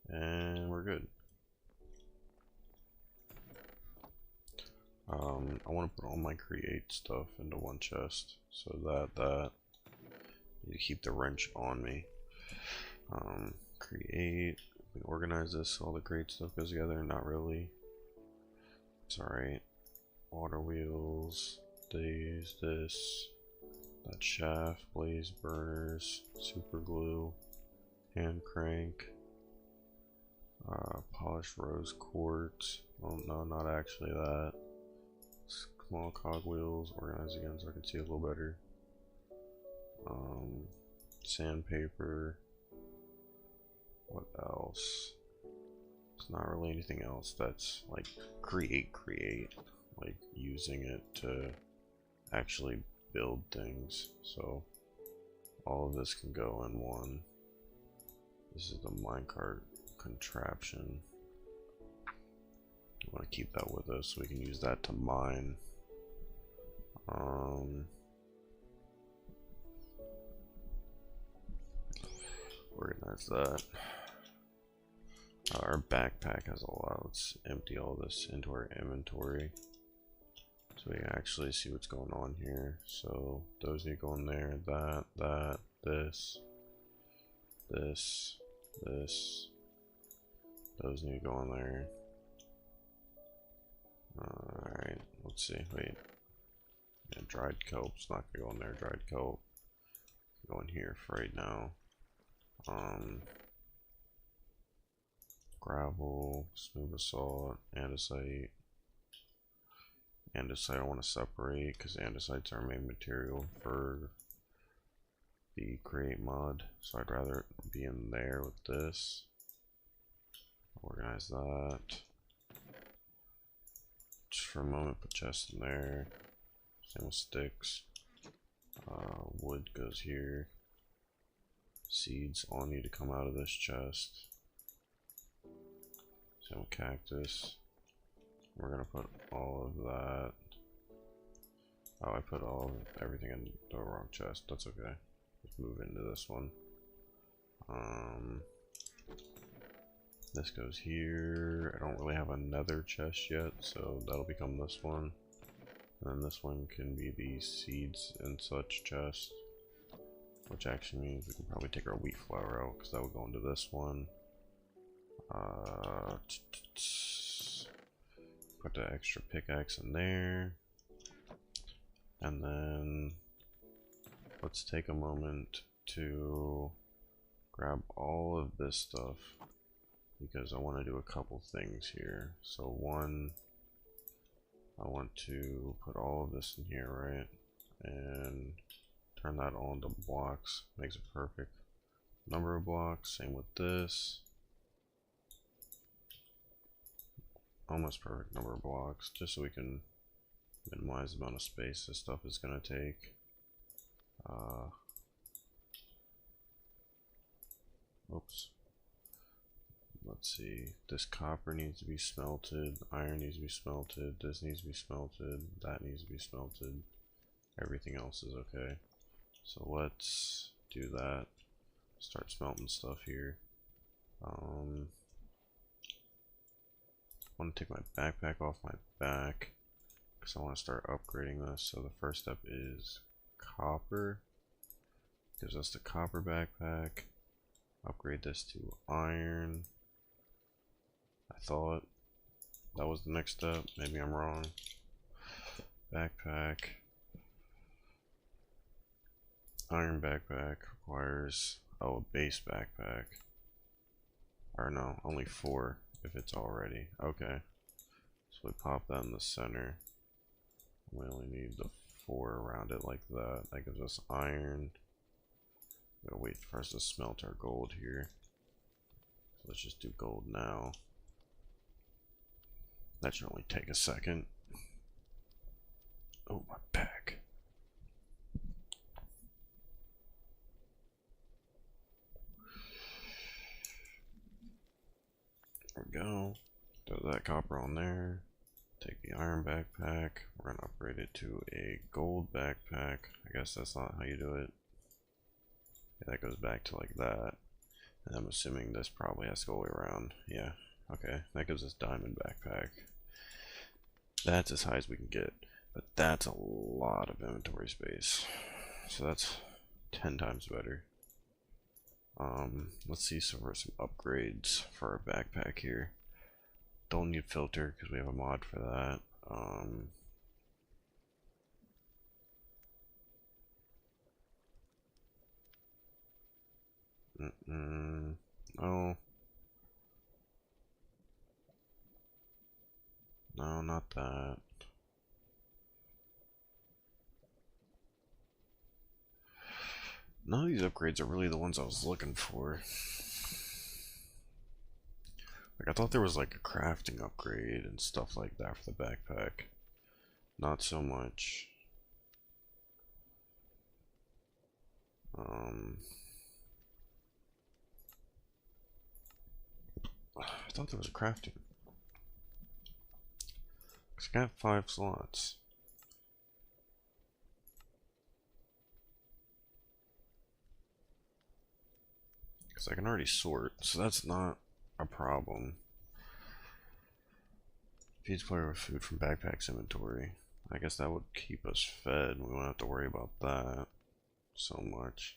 And we're good. I want to put all my create stuff into one chest so that you keep the wrench on me. Create, we organize this so all the create stuff goes together. Not really. It's alright. Water wheels, this, that shaft, blaze burners, super glue, hand crank, polished rose quartz. Well, no, not actually that. Small cogwheels, organize again so I can see a little better. Sandpaper. What else? It's not really anything else that's like create, like using it to actually build things. So all of this can go in one. This is the minecart contraption. I want to keep that with us so we can use that to mine. Organize that. Our backpack has a lot. Let's empty all this into our inventory so we can actually see what's going on here. So those need to go in there. That, this. Those need to go in there. Alright, let's see. Wait. Yeah, dried kelp's not gonna go in there. Dried kelp. Go in here for right now. Gravel, smooth basalt, andesite. Andesite I want to separate because andesite's our main material for the create mod. So I'd rather it be in there with this. Organize that. Just for a moment, put chest in there. Same with sticks. Wood goes here. Seeds all need to come out of this chest. Same with cactus. We're gonna put all of that. Oh, I put everything in the wrong chest. That's okay. Let's move into this one. This goes here. I don't really have another chest yet, so that'll become this one. And then this one can be the seeds and such chest. Which actually means we can probably take our wheat flour out because that would go into this one. Put the extra pickaxe in there. And then let's take a moment to grab all of this stuff because I want to do a couple things here. So one, I want to put all of this in here, right? And turn that all into blocks. Makes it perfect number of blocks. Same with this. Almost perfect number of blocks, just so we can minimize the amount of space this stuff is going to take. Oops. Let's see. This copper needs to be smelted. Iron needs to be smelted. This needs to be smelted. That needs to be smelted. Everything else is okay. So let's do that. Start smelting stuff here. I want to take my backpack off my back because I want to start upgrading this. So the first step is copper. Gives us the copper backpack. Upgrade this to iron. I thought that was the next step. Maybe I'm wrong. Backpack. Iron backpack requires, oh, a base backpack. Or no, only 4 if it's already. Okay. So we pop that in the center. We only need the 4 around it like that. That gives us iron. We'll wait for us to smelt our gold here. Let's just do gold now. That should only take a second. Oh, my back. There we go. Throw that copper on there. Take the iron backpack. We're going to upgrade it to a gold backpack. I guess that's not how you do it. Yeah, that goes back to like that. And I'm assuming this probably has to go all the way around. Yeah, okay. That gives us diamond backpack. That's as high as we can get. But that's a lot of inventory space. So that's 10 times better. Let's see some upgrades for our backpack here. Don't need filter because we have a mod for that. Oh. No, not that. None of these upgrades are really the ones I was looking for. Like, I thought there was like a crafting upgrade and stuff like that for the backpack. Not so much. I thought there was a crafting. Cause I got 5 slots. Cause I can already sort, so that's not a problem. Feeds player with food from backpack's inventory. I guess that would keep us fed. We won't have to worry about that so much.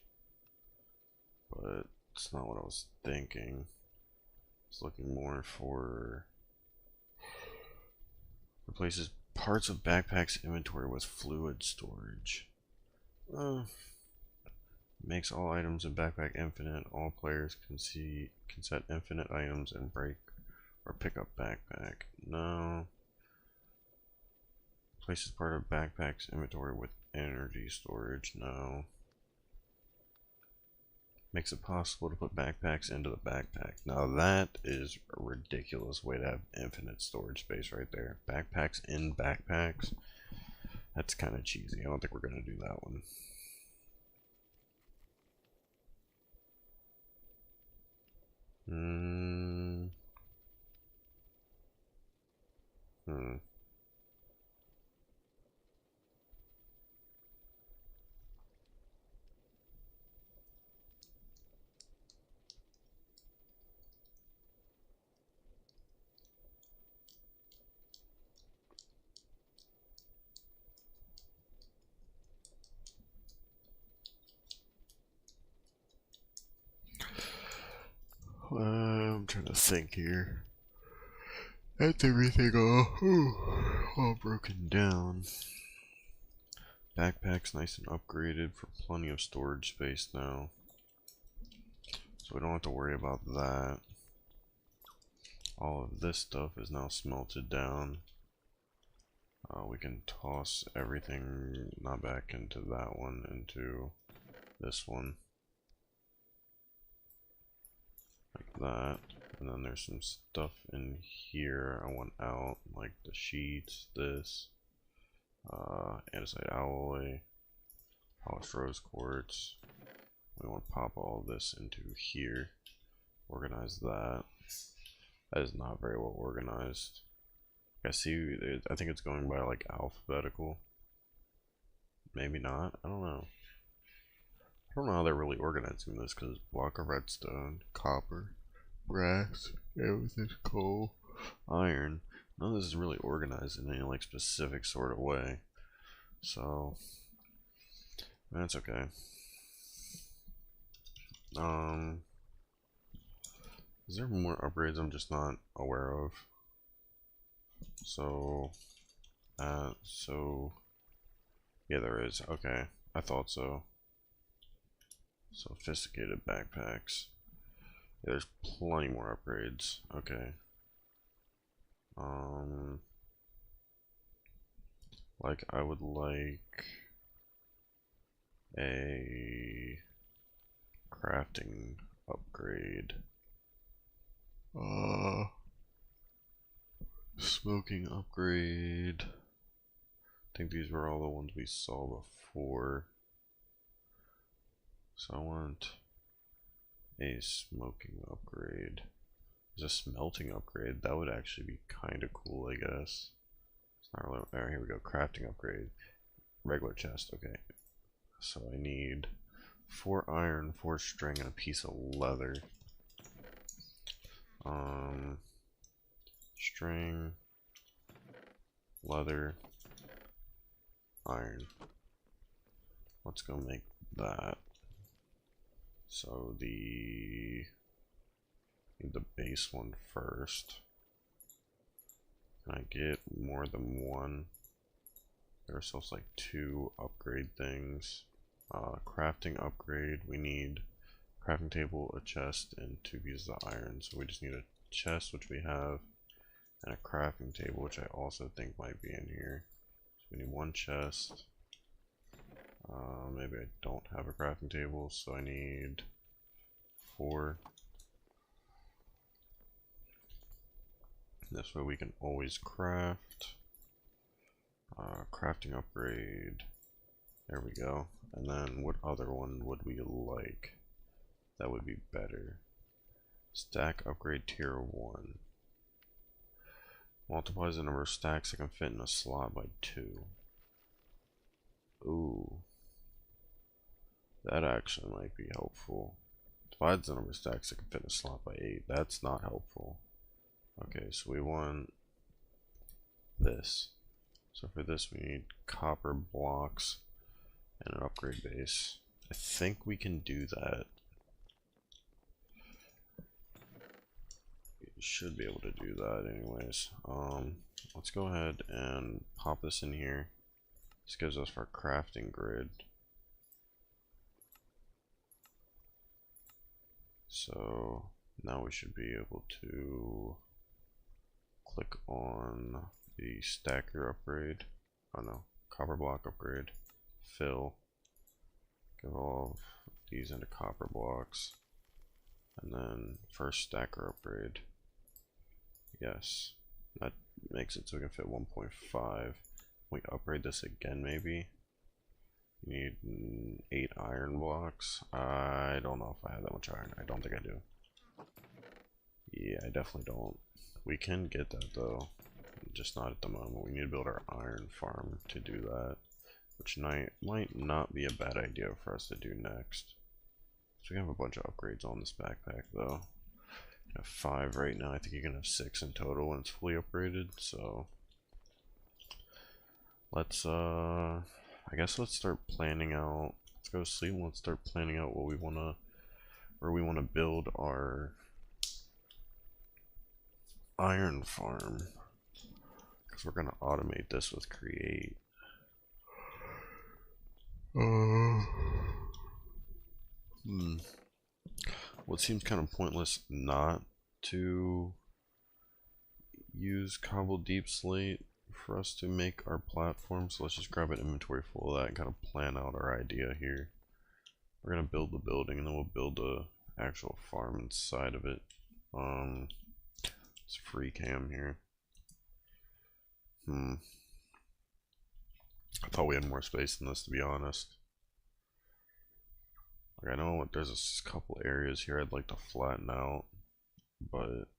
But it's not what I was thinking. I was looking more for replaces parts of backpack's inventory with fluid storage. Makes all items in backpack infinite. All players can set infinite items and break or pick up backpack. No. Places part of backpack's inventory with energy storage. No. Makes it possible to put backpacks into the backpack. Now that is a ridiculous way to have infinite storage space right there. Backpacks in backpacks. That's kind of cheesy. I don't think we're going to do that one. I'm trying to think here. That's everything all broken down. Backpack's nice and upgraded for plenty of storage space now. So we don't have to worry about that. All of this stuff is now smelted down. We can toss everything not back into that one, into this one. Like that. And then there's some stuff in here I want out, like the sheets, this, andesite alloy, polished rose quartz. We want to pop all this into here. Organize that. That is not very well organized. I see, I think it's going by like alphabetical. Maybe not, I don't know. I don't know how they're really organizing this because block of redstone, copper, brass, everything's coal, iron. None of this is really organized in any like specific sort of way. So that's okay. Is there more upgrades I'm just not aware of? So yeah, there is. Okay, I thought so. Sophisticated backpacks. Yeah, there's plenty more upgrades. Okay. Like I would like a crafting upgrade Smoking upgrade. I think these were all the ones we saw before. So I want a smoking upgrade. There's a smelting upgrade. That would actually be kind of cool, I guess. It's not really. Alright, here we go. Crafting upgrade. Regular chest. Okay. So I need 4 iron, 4 string, and a piece of leather. String, leather, iron. Let's go make that. So need the base one first. Can I get more than one? There are still like 2 upgrade things. Crafting upgrade, we need crafting table, a chest, and 2 pieces of iron. So we just need a chest, which we have, and a crafting table, which I also think might be in here. So we need 1 chest. Maybe I don't have a crafting table, so I need 4. This way we can always craft. Crafting upgrade. There we go. And then what other one would we like? That would be better. Stack upgrade tier 1. Multiplies the number of stacks that can fit in a slot by 2. Ooh. That actually might be helpful. Divides the number of stacks that can fit in a slot by 8. That's not helpful. Okay, so we want this. So for this we need copper blocks and an upgrade base. I think we can do that. We should be able to do that anyways. Let's go ahead and pop this in here. This gives us our crafting grid. So now we should be able to click on the stacker upgrade. Oh no, copper block upgrade. Fill. Give all of these into copper blocks. And then first stacker upgrade. Yes. That makes it so we can fit 1.5. We upgrade this again maybe. You need 8 iron blocks. I don't know if I have that much iron. I don't think I do. Yeah, I definitely don't. We can get that though. Just not at the moment. We need to build our iron farm to do that. Which might not be a bad idea for us to do next. So we have a bunch of upgrades on this backpack though. You have 5 right now. I think you can have 6 in total when it's fully upgraded. So let's I guess let's start planning out. Let's go to sleep and let's start planning out what we wanna, where we wanna build our iron farm. Because we're gonna automate this with create. Well, it seems kind of pointless not to use cobble deep slate for us to make our platform, so let's just grab an inventory full of that and kind of plan out our idea here. We're gonna build the building and then we'll build a actual farm inside of it. It's free cam here. I thought we had more space than this, to be honest. Like, I know there's a couple areas here I'd like to flatten out, but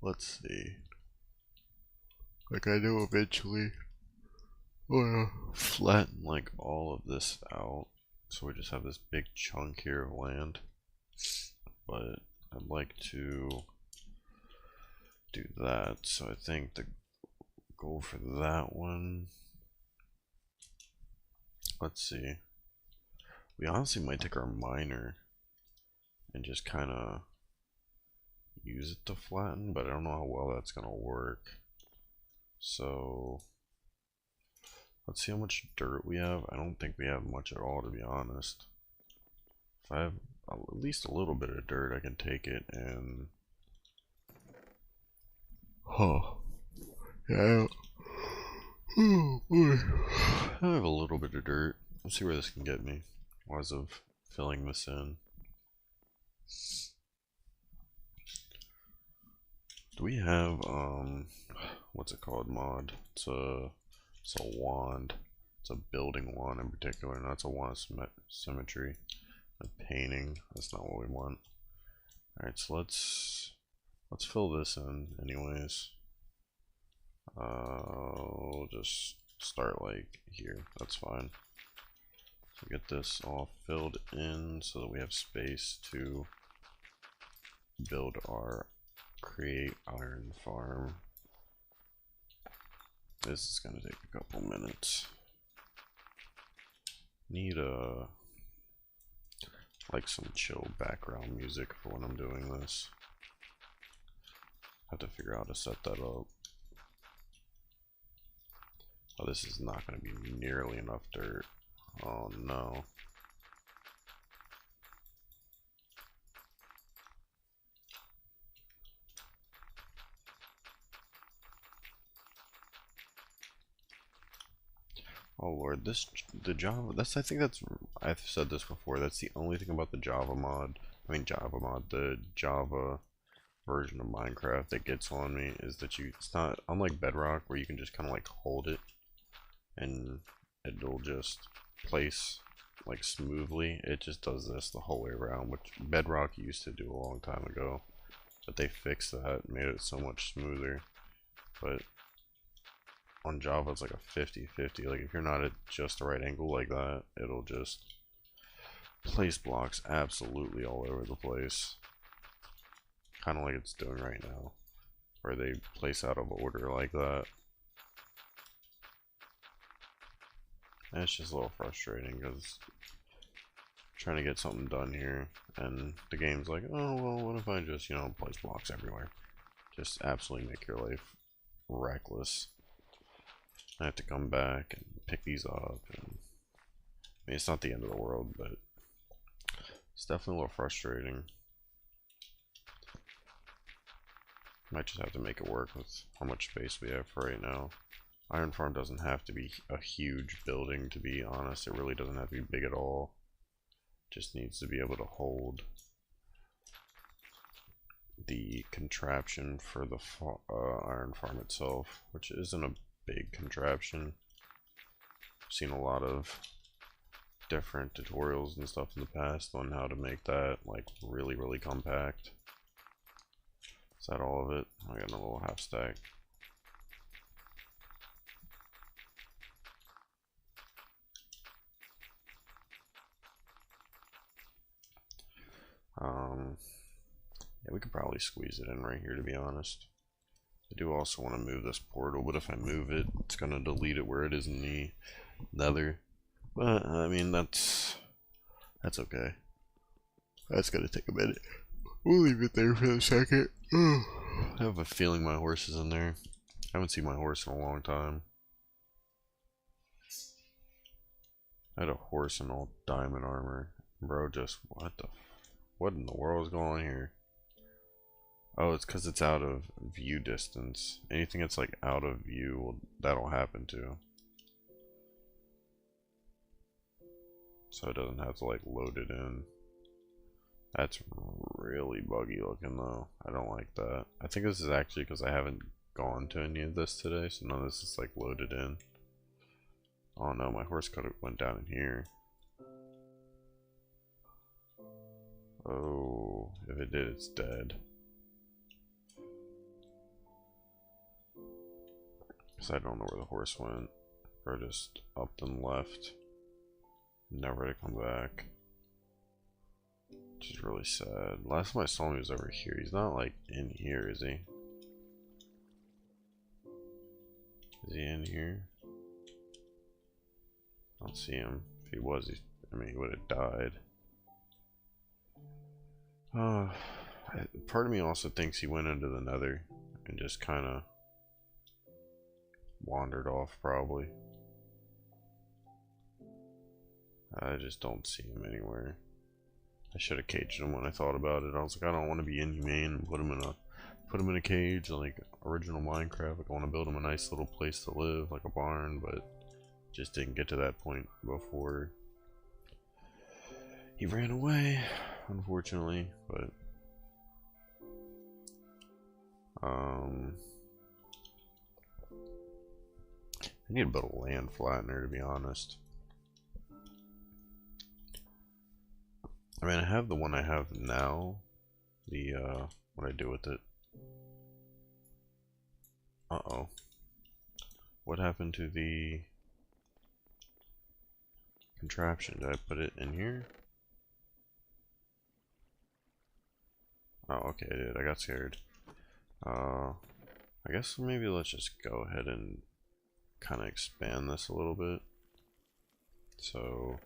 let's see. Like, I know eventually we'll flatten like all of this out, so we just have this big chunk here of land. But I'd like to do that, so I think the goal for that one, let's see. We honestly might take our miner and just kind of use it to flatten, but I don't know how well that's gonna work. So let's see how much dirt we have. I don't think we have much at all, to be honest. If I have at least a little bit of dirt, I can take it and yeah, I have a little bit of dirt. Let's see where this can get me as of filling this in. Do we have what's it called mod? It's a wand. It's a building wand in particular, not a wand of symmetry. A painting. That's not what we want. Alright, so let's fill this in anyways. We'll just start like here. That's fine. So get this all filled in so that we have space to build our create iron farm. This is gonna take a couple minutes. Need like some chill background music for when I'm doing this. Have to figure out how to set that up. Oh, this is not going to be nearly enough dirt. Oh no. Oh lord, the Java, I think that's, I've said this before, that's the only thing about the Java mod, the Java version of Minecraft that gets on me is that it's not, unlike Bedrock where you can just kind of like hold it and it'll just place like smoothly. It just does this the whole way around, which Bedrock used to do a long time ago, but they fixed that, made it so much smoother. But on Java it's like a 50-50, like if you're not at just the right angle like that, it'll just place blocks absolutely all over the place, kind of like it's doing right now, where they place out of order like that. And it's just a little frustrating because trying to get something done here and the game's like, oh well, what if I just, you know, place blocks everywhere? Just absolutely make your life reckless. I have to come back and pick these up, and I mean, it's not the end of the world, but it's definitely a little frustrating. Might just have to make it work with how much space we have for right now. Iron Farm doesn't have to be a huge building, to be honest. It really doesn't have to be big at all. It just needs to be able to hold the contraption for the Iron Farm itself, which isn't a big contraption. I've seen a lot of different tutorials and stuff in the past on how to make that like really compact. Is that all of it? I got a little half stack. Yeah, we could probably squeeze it in right here, to be honest. I do also want to move this portal, but if I move it, it's going to delete it where it is in the nether. But, I mean, that's okay. That's going to take a minute. We'll leave it there for a second. I have a feeling my horse is in there. I haven't seen my horse in a long time. I had a horse in all diamond armor. Bro, just what in the world is going on here? Oh, it's because it's out of view distance. Anything that's like out of view, that'll happen to. So it doesn't have to like load it in. That's really buggy looking though. I don't like that. I think this is actually because I haven't gone to any of this today, so none of this is like loaded in. Oh no, my horse could have went down in here. Oh, if it did, it's dead. Because I don't know where the horse went. Or just up and left. Never to come back. Which is really sad. Last time I saw him he was over here. He's not like in here, is he? Is he in here? I don't see him. If he was, he would have died. Part of me also thinks he went into the nether and just kind of wandered off, probably. I just don't see him anywhere. I should have caged him when I thought about it. I was like, I don't want to be inhumane and put him in a cage like original Minecraft. Like, I want to build him a nice little place to live, like a barn, but just didn't get to that point before he ran away, unfortunately. But I need to build a land flattener, to be honest. I mean, I have the one I have now. The, what do I do with it? Uh-oh. What happened to the contraption? Did I put it in here? Oh, okay, I did. I got scared. I guess maybe let's just go ahead and kind of expand this a little bit. So,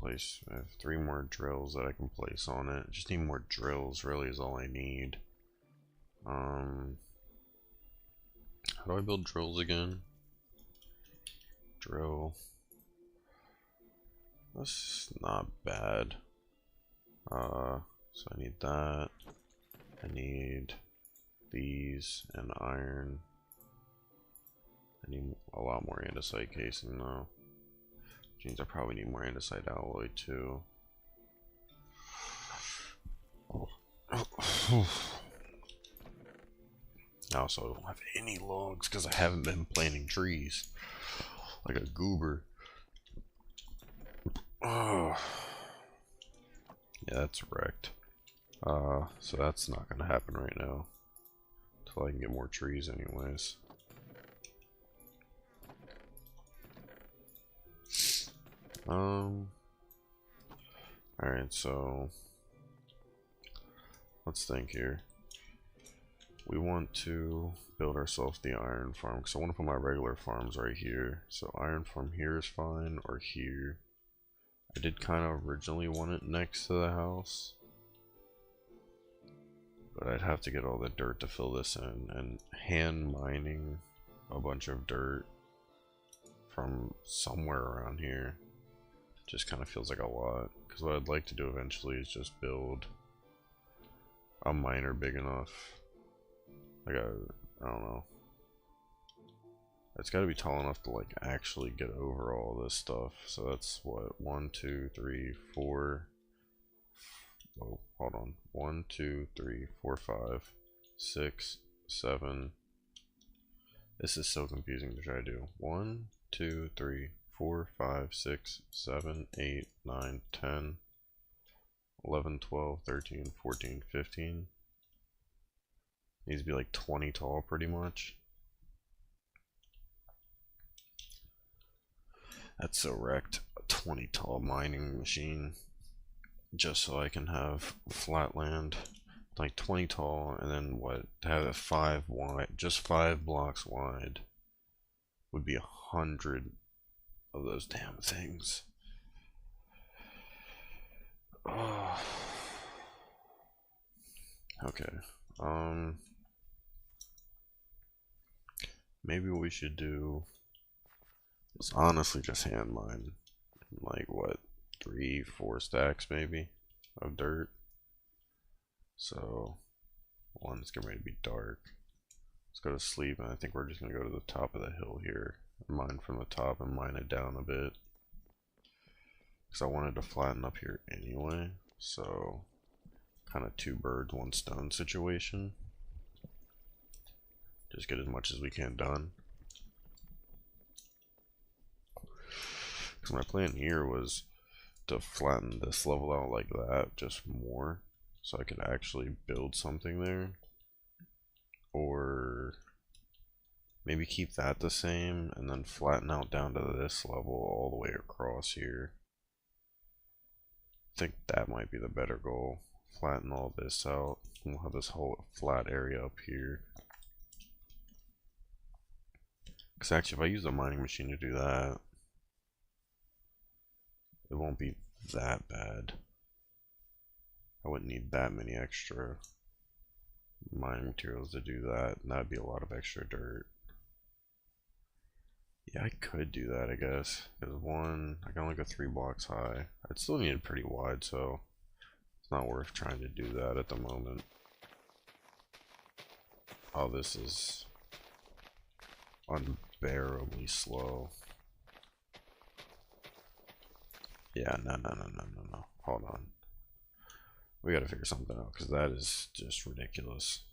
I have 3 more drills that I can place on it. Just need more drills, really, is all I need. How do I build drills again? Drill. That's not bad. So I need that. I need these and iron. I need a lot more andesite casing though. Which means I probably need more andesite alloy too. I also don't have any logs because I haven't been planting trees like a goober. Oh, yeah, that's wrecked. So that's not gonna happen right now until I can get more trees, anyways. Alright, so let's think here. We want to build ourselves the iron farm because I want to put my regular farms right here. So iron farm here is fine, or here. I did kind of originally want it next to the house, but I'd have to get all the dirt to fill this in, and hand mining a bunch of dirt from somewhere around here just kind of feels like a lot, because what I'd like to do eventually is just build a miner big enough. Like I don't know. It's got to be tall enough to like actually get over all this stuff. So that's what, 1, 2, 3, 4. Oh, hold on. 1, 2, 3, 4, 5, 6, 7. This is so confusing to try to do. 1, 2, 3, 4, 5, 6, 7, 8, 9, 10, 11, 12, 13, 14, 15. Needs to be like 20 tall pretty much. That's so wrecked. A 20 tall mining machine just so I can have flat land. Like 20 tall, and then what? To have it 5 wide, just 5 blocks wide would be 100 of those damn things. Oh. Okay. Maybe what we should do is honestly just hand mine. Like what? 3, 4 stacks maybe of dirt. So one's getting ready to be dark. Let's go to sleep, and I think we're just gonna go to the top of the hill here, mine from the top and mine it down a bit, because I wanted to flatten up here anyway. So kind of 2 birds 1 stone situation. Just get as much as we can done. Because my plan here was to flatten this level out like that, just more, so I could actually build something there. Or maybe keep that the same and then flatten out down to this level all the way across here. I think that might be the better goal. Flatten all this out. We'll have this whole flat area up here. Because actually, if I use the mining machine to do that, it won't be that bad. I wouldn't need that many extra mining materials to do that, and that'd be a lot of extra dirt. Yeah, I could do that, I guess. Because I can only go 3 blocks high. I'd still need it pretty wide, so it's not worth trying to do that at the moment. Oh, this is unbearably slow. Yeah, no. Hold on. We gotta figure something out, because that is just ridiculous.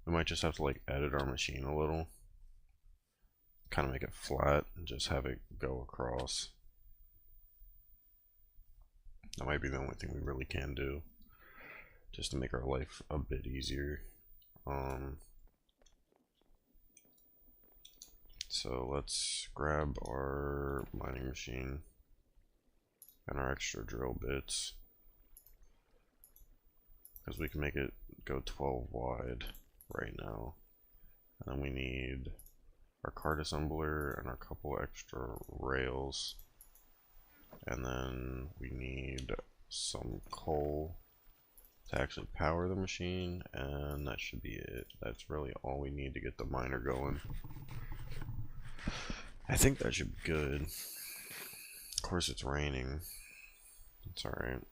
We might just have to like edit our machine a little. Kind of make it flat and just have it go across. That might be the only thing we really can do, just to make our life a bit easier. So let's grab our mining machine and our extra drill bits, because we can make it go 12 wide right now. And then we need our cart assembler and our couple extra rails, and then we need some coal to actually power the machine, and that should be it. That's really all we need to get the miner going. I think that should be good. Of course it's raining. It's alright.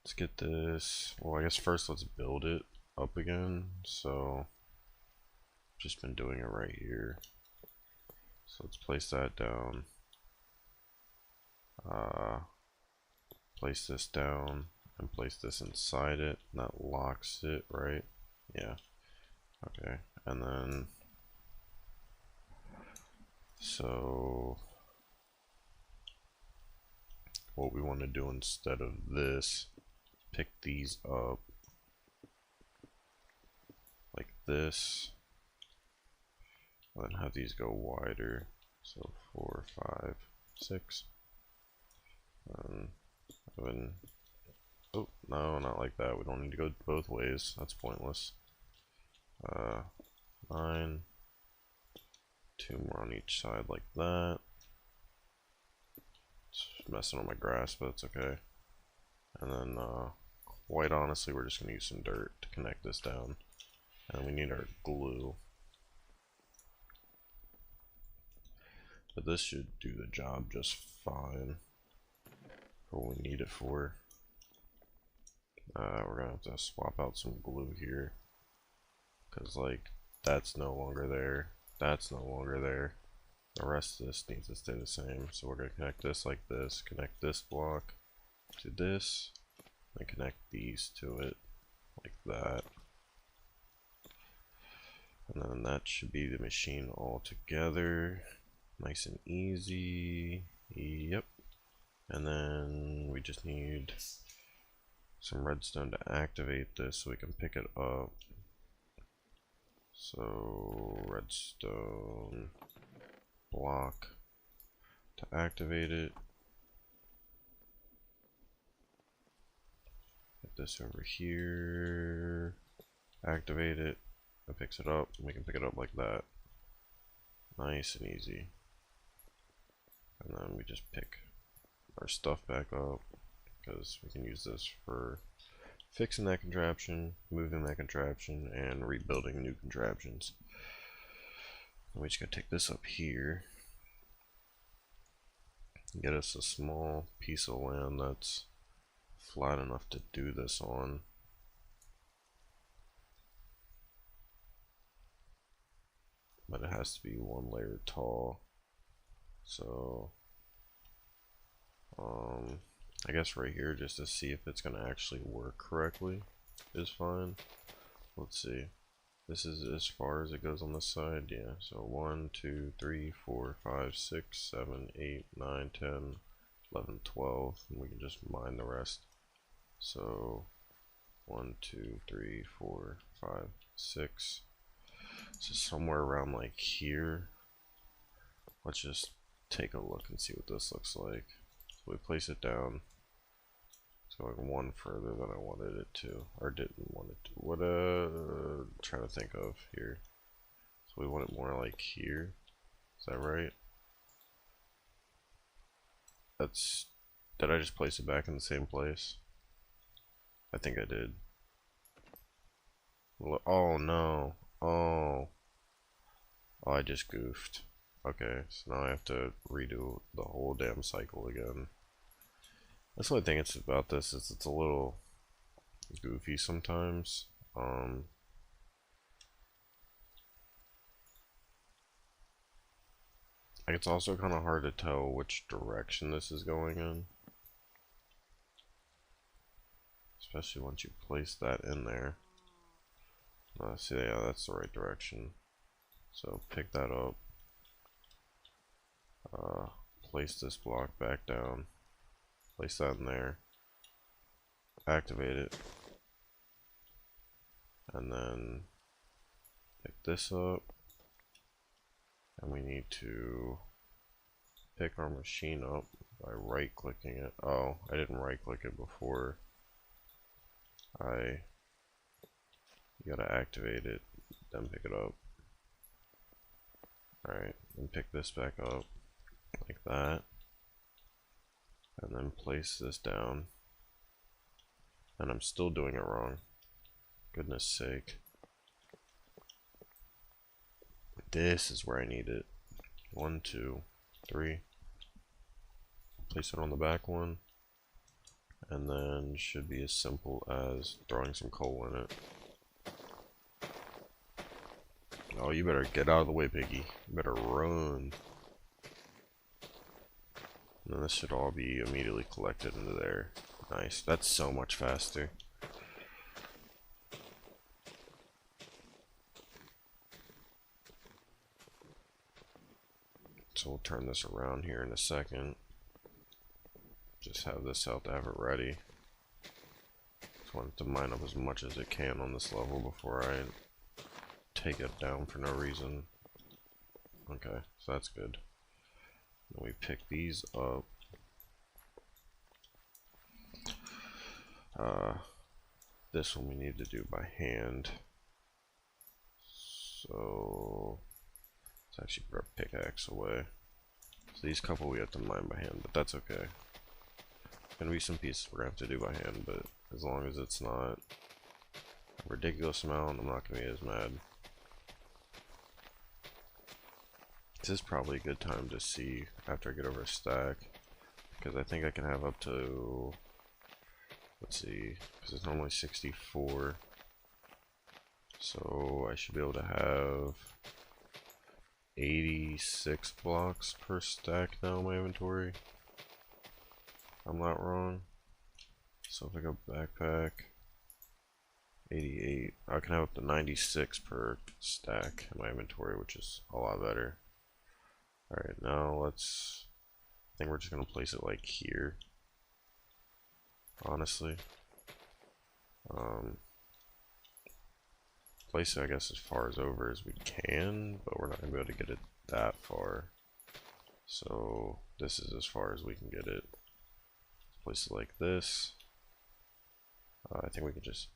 Let's get this. Well, I guess first let's build it up again. So just been doing it right here. So let's place that down. Place this down and place this inside it. And that locks it, right? Yeah. Okay. And then so what we want to do instead of this, pick these up like this, and then have these go wider. So 4, 5, 6, and 7. Oh no, not like that. We don't need to go both ways. That's pointless. 9. 2 more on each side like that. It's messing on my grass, but it's okay. And then quite honestly, we're just gonna use some dirt to connect this down, and we need our glue, but this should do the job just fine for what we need it for. We're gonna have to swap out some glue here, because like that's no longer there, that's no longer there. The rest of this needs to stay the same. So we're gonna connect this like this, connect this block to this, and connect these to it like that. And then that should be the machine all together, nice and easy. Yep. And then we just need some redstone to activate this so we can pick it up. So redstone block to activate it. Get this over here, activate it, it picks it up, and we can pick it up like that. Nice and easy. And then we just pick our stuff back up, because we can use this for fixing that contraption, moving that contraption, and rebuilding new contraptions. And we just gotta take this up here, get us a small piece of land that's flat enough to do this on. But it has to be 1 layer tall. So I guess right here, just to see if it's gonna actually work correctly, is fine. Let's see. This is as far as it goes on this side, yeah. So 1, 2, 3, 4, 5, 6, 7, 8, 9, 10, 11, 12, and we can just mine the rest. So 1, 2, 3, 4, 5, 6. So somewhere around like here. Let's just take a look and see what this looks like. So we place it down. It's going 1 further than I wanted it to, or didn't want it to. What trying to think of here. So we want it more like here. Is that right? That's. Did I just place it back in the same place? I think I did. Oh no. Oh, I just goofed. Okay, so now I have to redo the whole damn cycle again. That's the only thing it's about this, is it's a little goofy sometimes. Like, it's also kind of hard to tell which direction this is going in. especially once you place that in there. See, yeah, that's the right direction. So pick that up, place this block back down, place that in there, activate it, and then pick this up, and we need to pick our machine up by right clicking it. Oh, I didn't right click it before. You gotta activate it, then pick it up. Alright, and pick this back up like that, and then place this down. And I'm still doing it wrong. Goodness sake. This is where I need it. 1, 2, 3. Place it on the back one, and then should be as simple as throwing some coal in it. Oh, you better get out of the way, piggy. You better run. And then this should all be immediately collected into there. Nice. That's so much faster. So we'll turn this around here in a second. Just have this out to have it ready. Just want it to mine up as much as it can on this level before I take it down for no reason. Okay, so that's good. Then we pick these up. This one we need to do by hand. So let's actually put our pickaxe away. So these couple we have to mine by hand, but that's okay. Gonna be some pieces we're gonna have to do by hand, but as long as it's not a ridiculous amount, I'm not gonna be as mad. This is probably a good time to see after I get over a stack, because I think I can have up to, let's see, because it's normally 64, so I should be able to have 86 blocks per stack now in my inventory. I'm not wrong. So if I go backpack, 88, I can have up to 96 per stack in my inventory, which is a lot better. Alright, now let's, I think we're just going to place it like here, honestly. Place it, I guess, as far as over as we can, but we're not going to be able to get it that far. So this is as far as we can get it. Place it like this. I think we can just,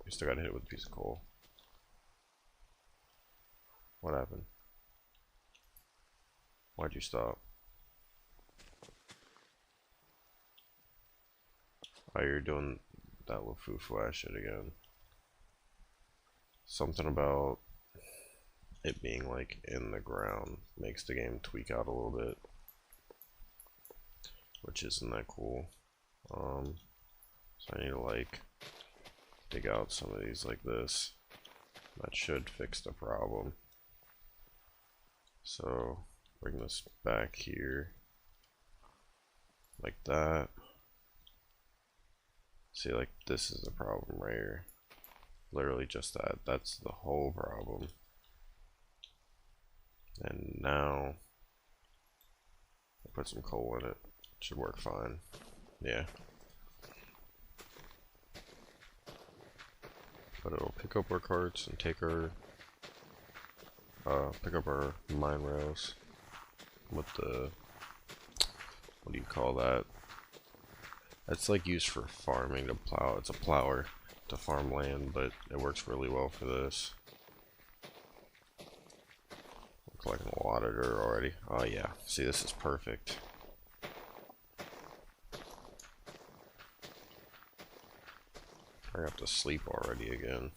we still got to hit it with a piece of coal. What happened? Why'd you stop? Oh, you're doing that Lufufu ass shit again. Something about it being like in the ground makes the game tweak out a little bit, which isn't that cool. So I need to like dig out some of these like this. That should fix the problem. So bring this back here like that. See, like this is the problem right here. Literally just that. That's the whole problem. And now I'll put some coal in it. Should work fine. Yeah. But it'll pick up our carts and take our pick up our mine rails with the, what do you call that? It's like used for farming to plow. It's a plower to farm land, but it works really well for this. We're collecting a lot of dirt already. Oh yeah, see, this is perfect. I have to sleep already again.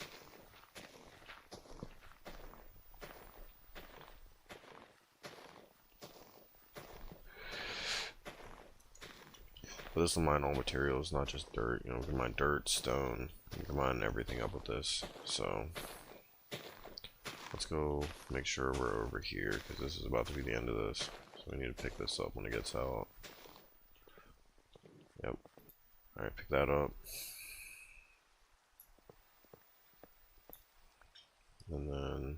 But this will mine all materials, not just dirt. You know, we can mine dirt, stone, we can mine everything up with this. So let's go make sure we're over here, because this is about to be the end of this. So we need to pick this up when it gets out. Yep. Alright, pick that up. And then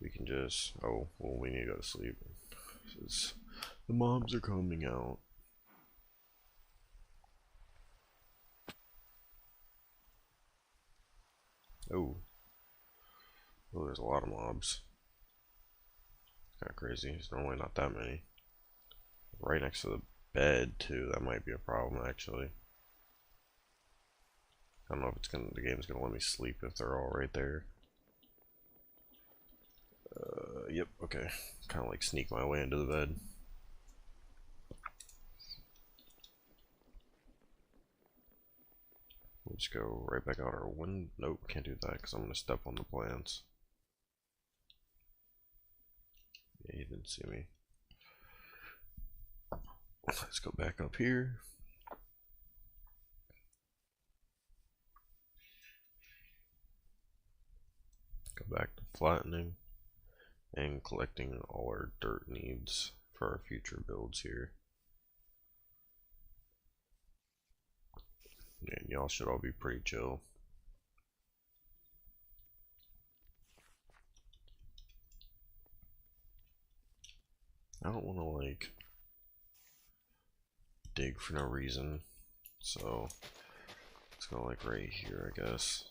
we can just, oh, well, we need to go to sleep. The mobs are coming out. Oh. Oh, there's a lot of mobs. Kind of crazy. There's normally not that many. Right next to the bed, too. That might be a problem, actually. I don't know if the game's gonna let me sleep if they're all right there. Yep, okay. Kind of like sneak my way into the bed. We'll just go right back out our window. Nope, can't do that because I'm gonna step on the plants. Yeah, he didn't see me. Let's go back up here. Go back to flattening and collecting all our dirt needs for our future builds here. And y'all should all be pretty chill. I don't want to like dig for no reason, so let's go like right here, I guess.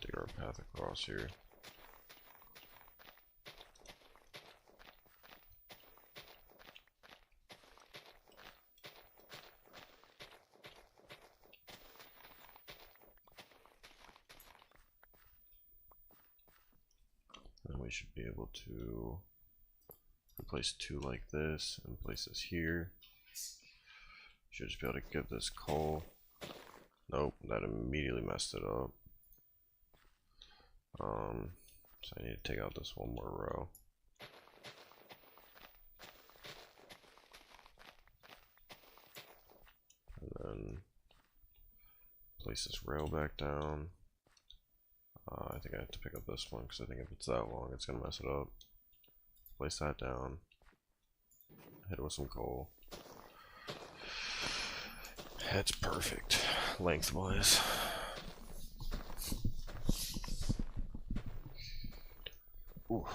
Dig our path across here. Then we should be able to replace two like this and place this here. Should just be able to get this coal. Nope, that immediately messed it up. So I need to take out this one more row. And then place this rail back down. I think I have to pick up this one because I think if it's that long, it's gonna mess it up. Place that down. Hit it with some coal. That's perfect lengthwise. Ooh.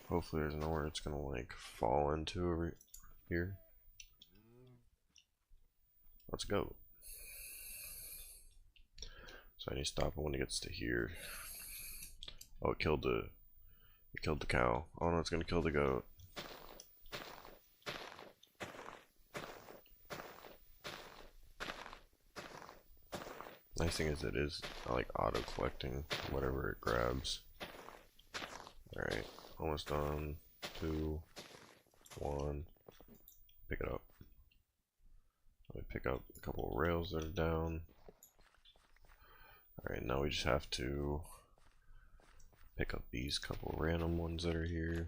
Hopefully there's nowhere it's gonna like fall into over here. Let's go. So I need to stop it when it gets to here. Oh, it killed the cow. Oh no, it's gonna kill the goat. Nice thing is it is like auto collecting whatever it grabs. Alright, almost done. 2, 1, pick it up. Let me pick up a couple of rails that are down. Alright, now we just have to pick up these couple random ones that are here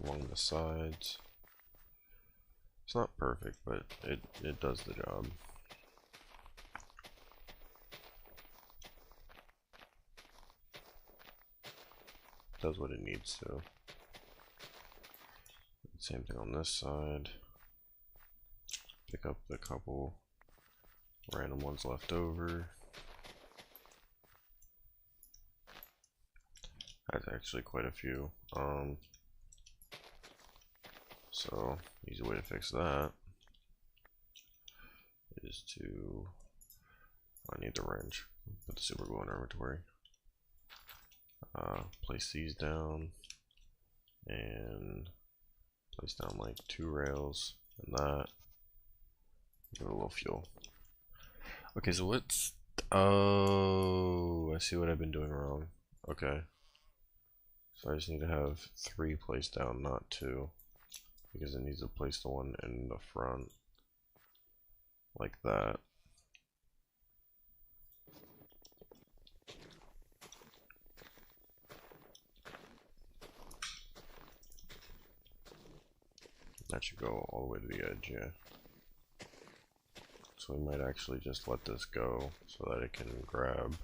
along the sides. It's not perfect, but it does the job. Does what it needs to. Same thing on this side. Pick up the couple random ones left over. That's actually quite a few. So easy way to fix that is to, I need the wrench. Put the super glue in our inventory. Place these down and place down like 2 rails and that. Give it a little fuel. Okay, so what's, oh, I see what I've been doing wrong. Okay. So I just need to have 3 placed down, not 2. Because it needs to place the one in the front. Like that. That should go all the way to the edge, yeah. So we might actually just let this go so that it can grab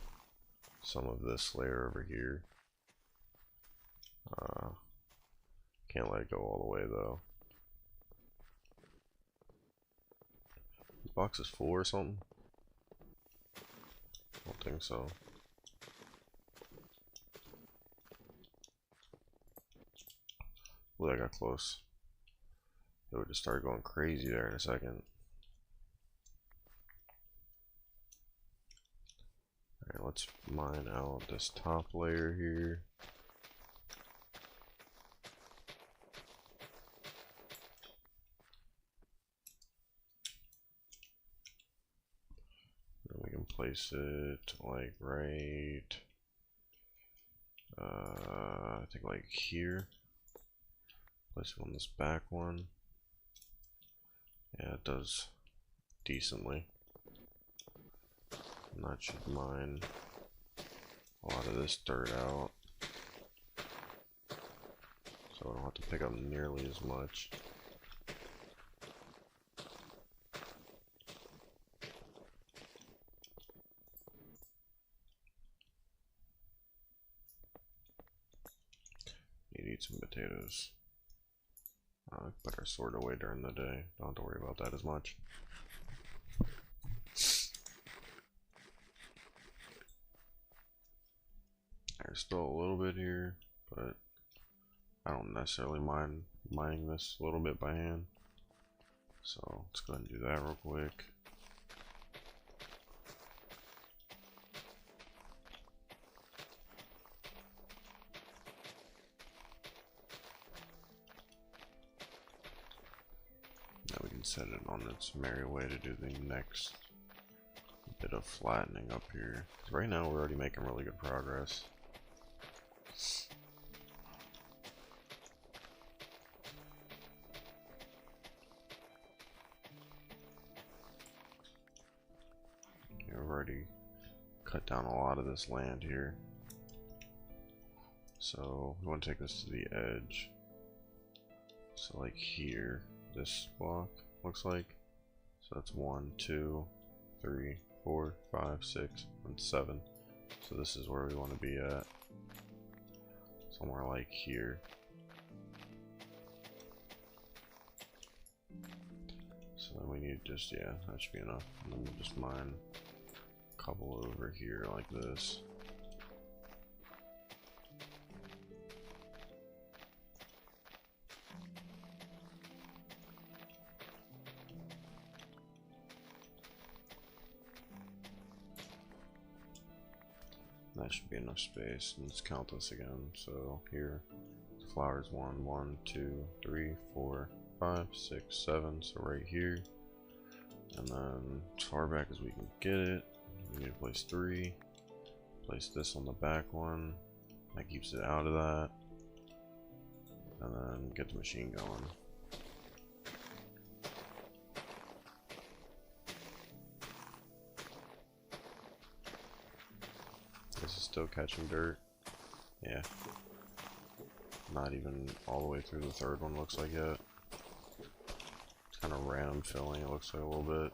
some of this layer over here. Can't let it go all the way though. This box is full or something? I don't think so. Ooh, that got close. It would just start going crazy there in a second. Alright, let's mine out this top layer here. Then we can place it like right, I think like here. Place it on this back one. Yeah, it does decently. And that should mine a lot of this dirt out, so I don't have to pick up nearly as much. Need to eat some potatoes. Put our sword away during the day. Don't have to worry about that as much. There's still a little bit here, but I don't necessarily mind mining this a little bit by hand. So let's go ahead and do that real quick. Now we can set it on its merry way to do the next bit of flattening up here. Right now we're already making really good progress. We've already cut down a lot of this land here. So we want to take this to the edge. So like here, this block looks like. So that's 1, 2, 3, 4, 5, 6, and 7. So this is where we want to be at. Somewhere like here. So then we need just, yeah, that should be enough. And then we'll just mine a couple over here like this. That should be enough space. Let's count this again. So here, flowers 1, 1, 2, 3, 4, 5, 6, 7. So right here, and then as far back as we can get it, we need to place 3. Place this on the back one. That keeps it out of that, and then get the machine going. This is still catching dirt. Yeah. Not even all the way through the third one looks like yet. It's kind of random filling, it looks like a little bit.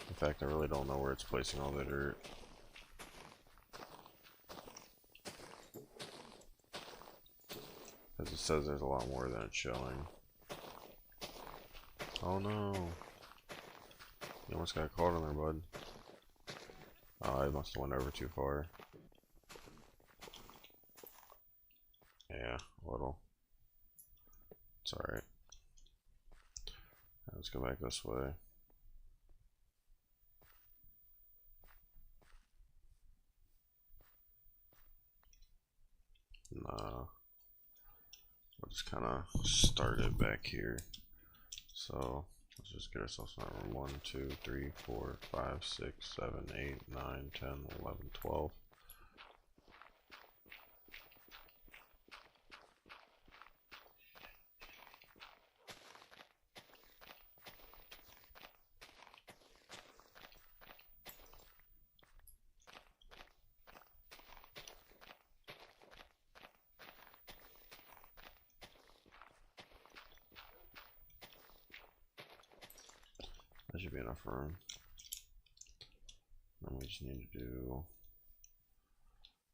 In fact, I really don't know where it's placing all the dirt. Because it says there's a lot more than it's showing. Oh no. You almost got caught in there, bud. Oh, I must have went over too far. Yeah, a little. It's alright. Let's go back this way. Nah. We'll just kind of start it back here. So let's just get ourselves another 1, 2, 3, 4, 5, 6, 7, 8, 9, 10, 11, 12. should be enough room. Then we just need to do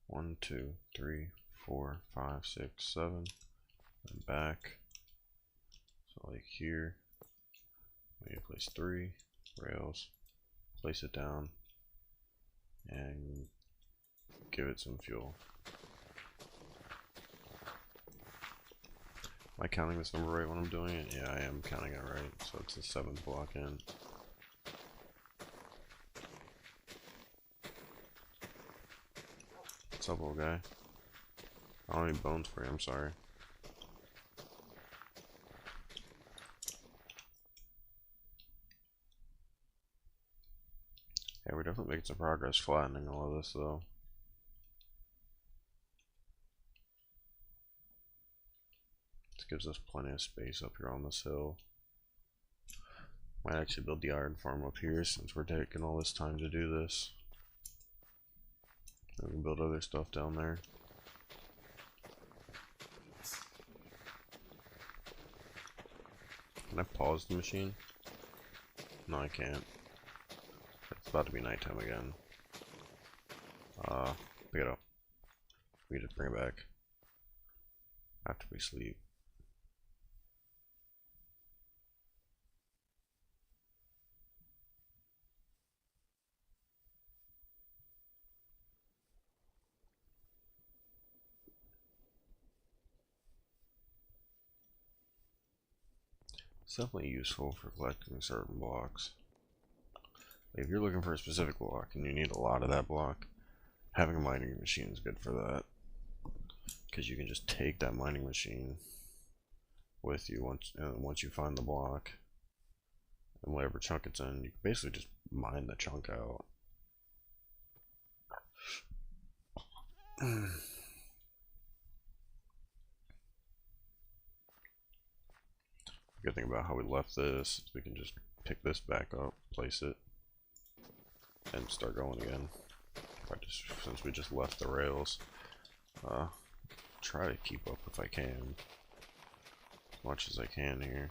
1, 2, 3, 4, 5, 6, 7, and back. So like here, we need to place 3 rails, place it down, and give it some fuel. Am I counting this number right when I'm doing it? Yeah, I am counting it right. So it's the 7th block in. What's up, old guy? I don't need bones for you, I'm sorry. Yeah, we're definitely making some progress flattening all of this, though. This gives us plenty of space up here on this hill. Might actually build the iron farm up here since we're taking all this time to do this. We can build other stuff down there. Can I pause the machine? No, I can't. It's about to be nighttime again. Pick it up. We just bring it back after we sleep. It's definitely useful for collecting certain blocks. If you're looking for a specific block and you need a lot of that block, having a mining machine is good for that. Because you can just take that mining machine with you once you find the block. And whatever chunk it's in, you can basically just mine the chunk out. Good thing about how we left this is we can just pick this back up, place it, and start going again. Since we just left the rails, try to keep up if I can, as much as I can here.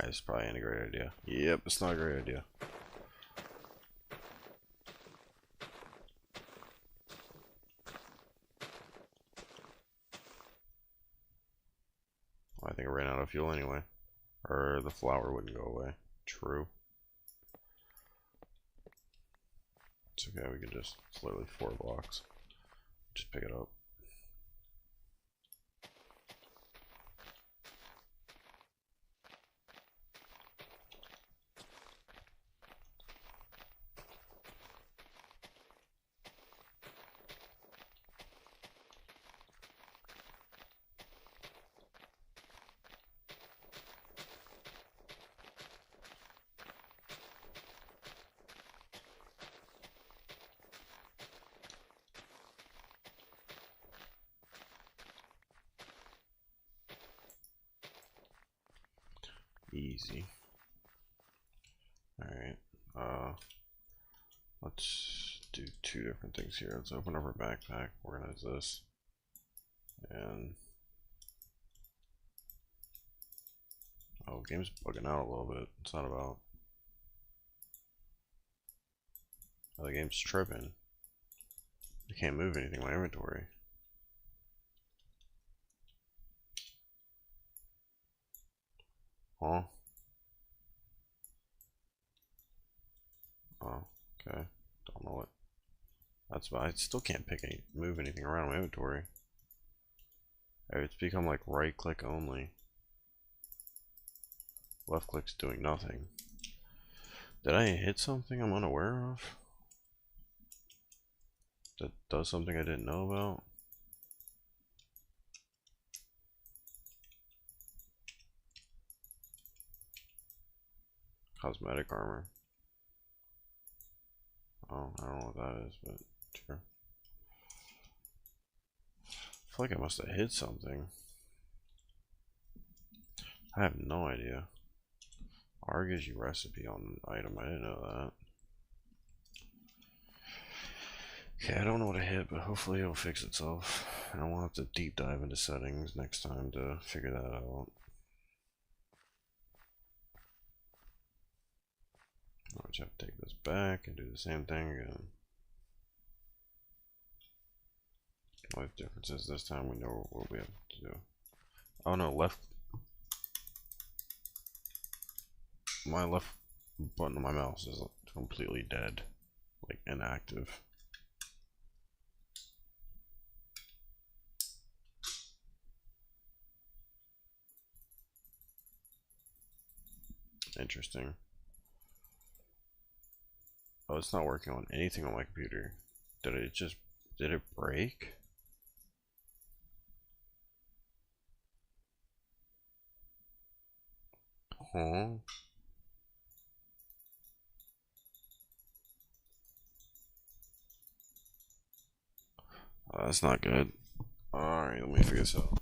Alright, this probably ain't a great idea. Yep, it's not a great idea. I think I ran out of fuel anyway. Or the flour wouldn't go away. True. It's okay, we can just, it's literally 4 blocks. Just pick it up. Easy. Alright, let's do 2 different things here. Let's open up our backpack, organize this, and oh, game's bugging out a little bit. It's not about, oh, the game's tripping. I can't move anything in my inventory. Huh? Oh, okay. Don't know what. That's why I still can't move anything around in my inventory. It's become like right click only. Left click's doing nothing. Did I hit something I'm unaware of? That does something I didn't know about? Cosmetic armor. Oh, I don't know what that is, but sure. I feel like I must have hit something. I have no idea. R gives you recipe on an item. I didn't know that. Okay, I don't know what to hit, but hopefully it'll fix itself. And I won't have to deep dive into settings next time to figure that out. I'll just have to take this back and do the same thing again. Only difference is this time we know what we have to do. Oh no, left. My left button on my mouse is completely dead, like inactive. Interesting. Oh, it's not working on anything on my computer. Did it break? Huh? Oh, that's not good. Alright, let me figure this out.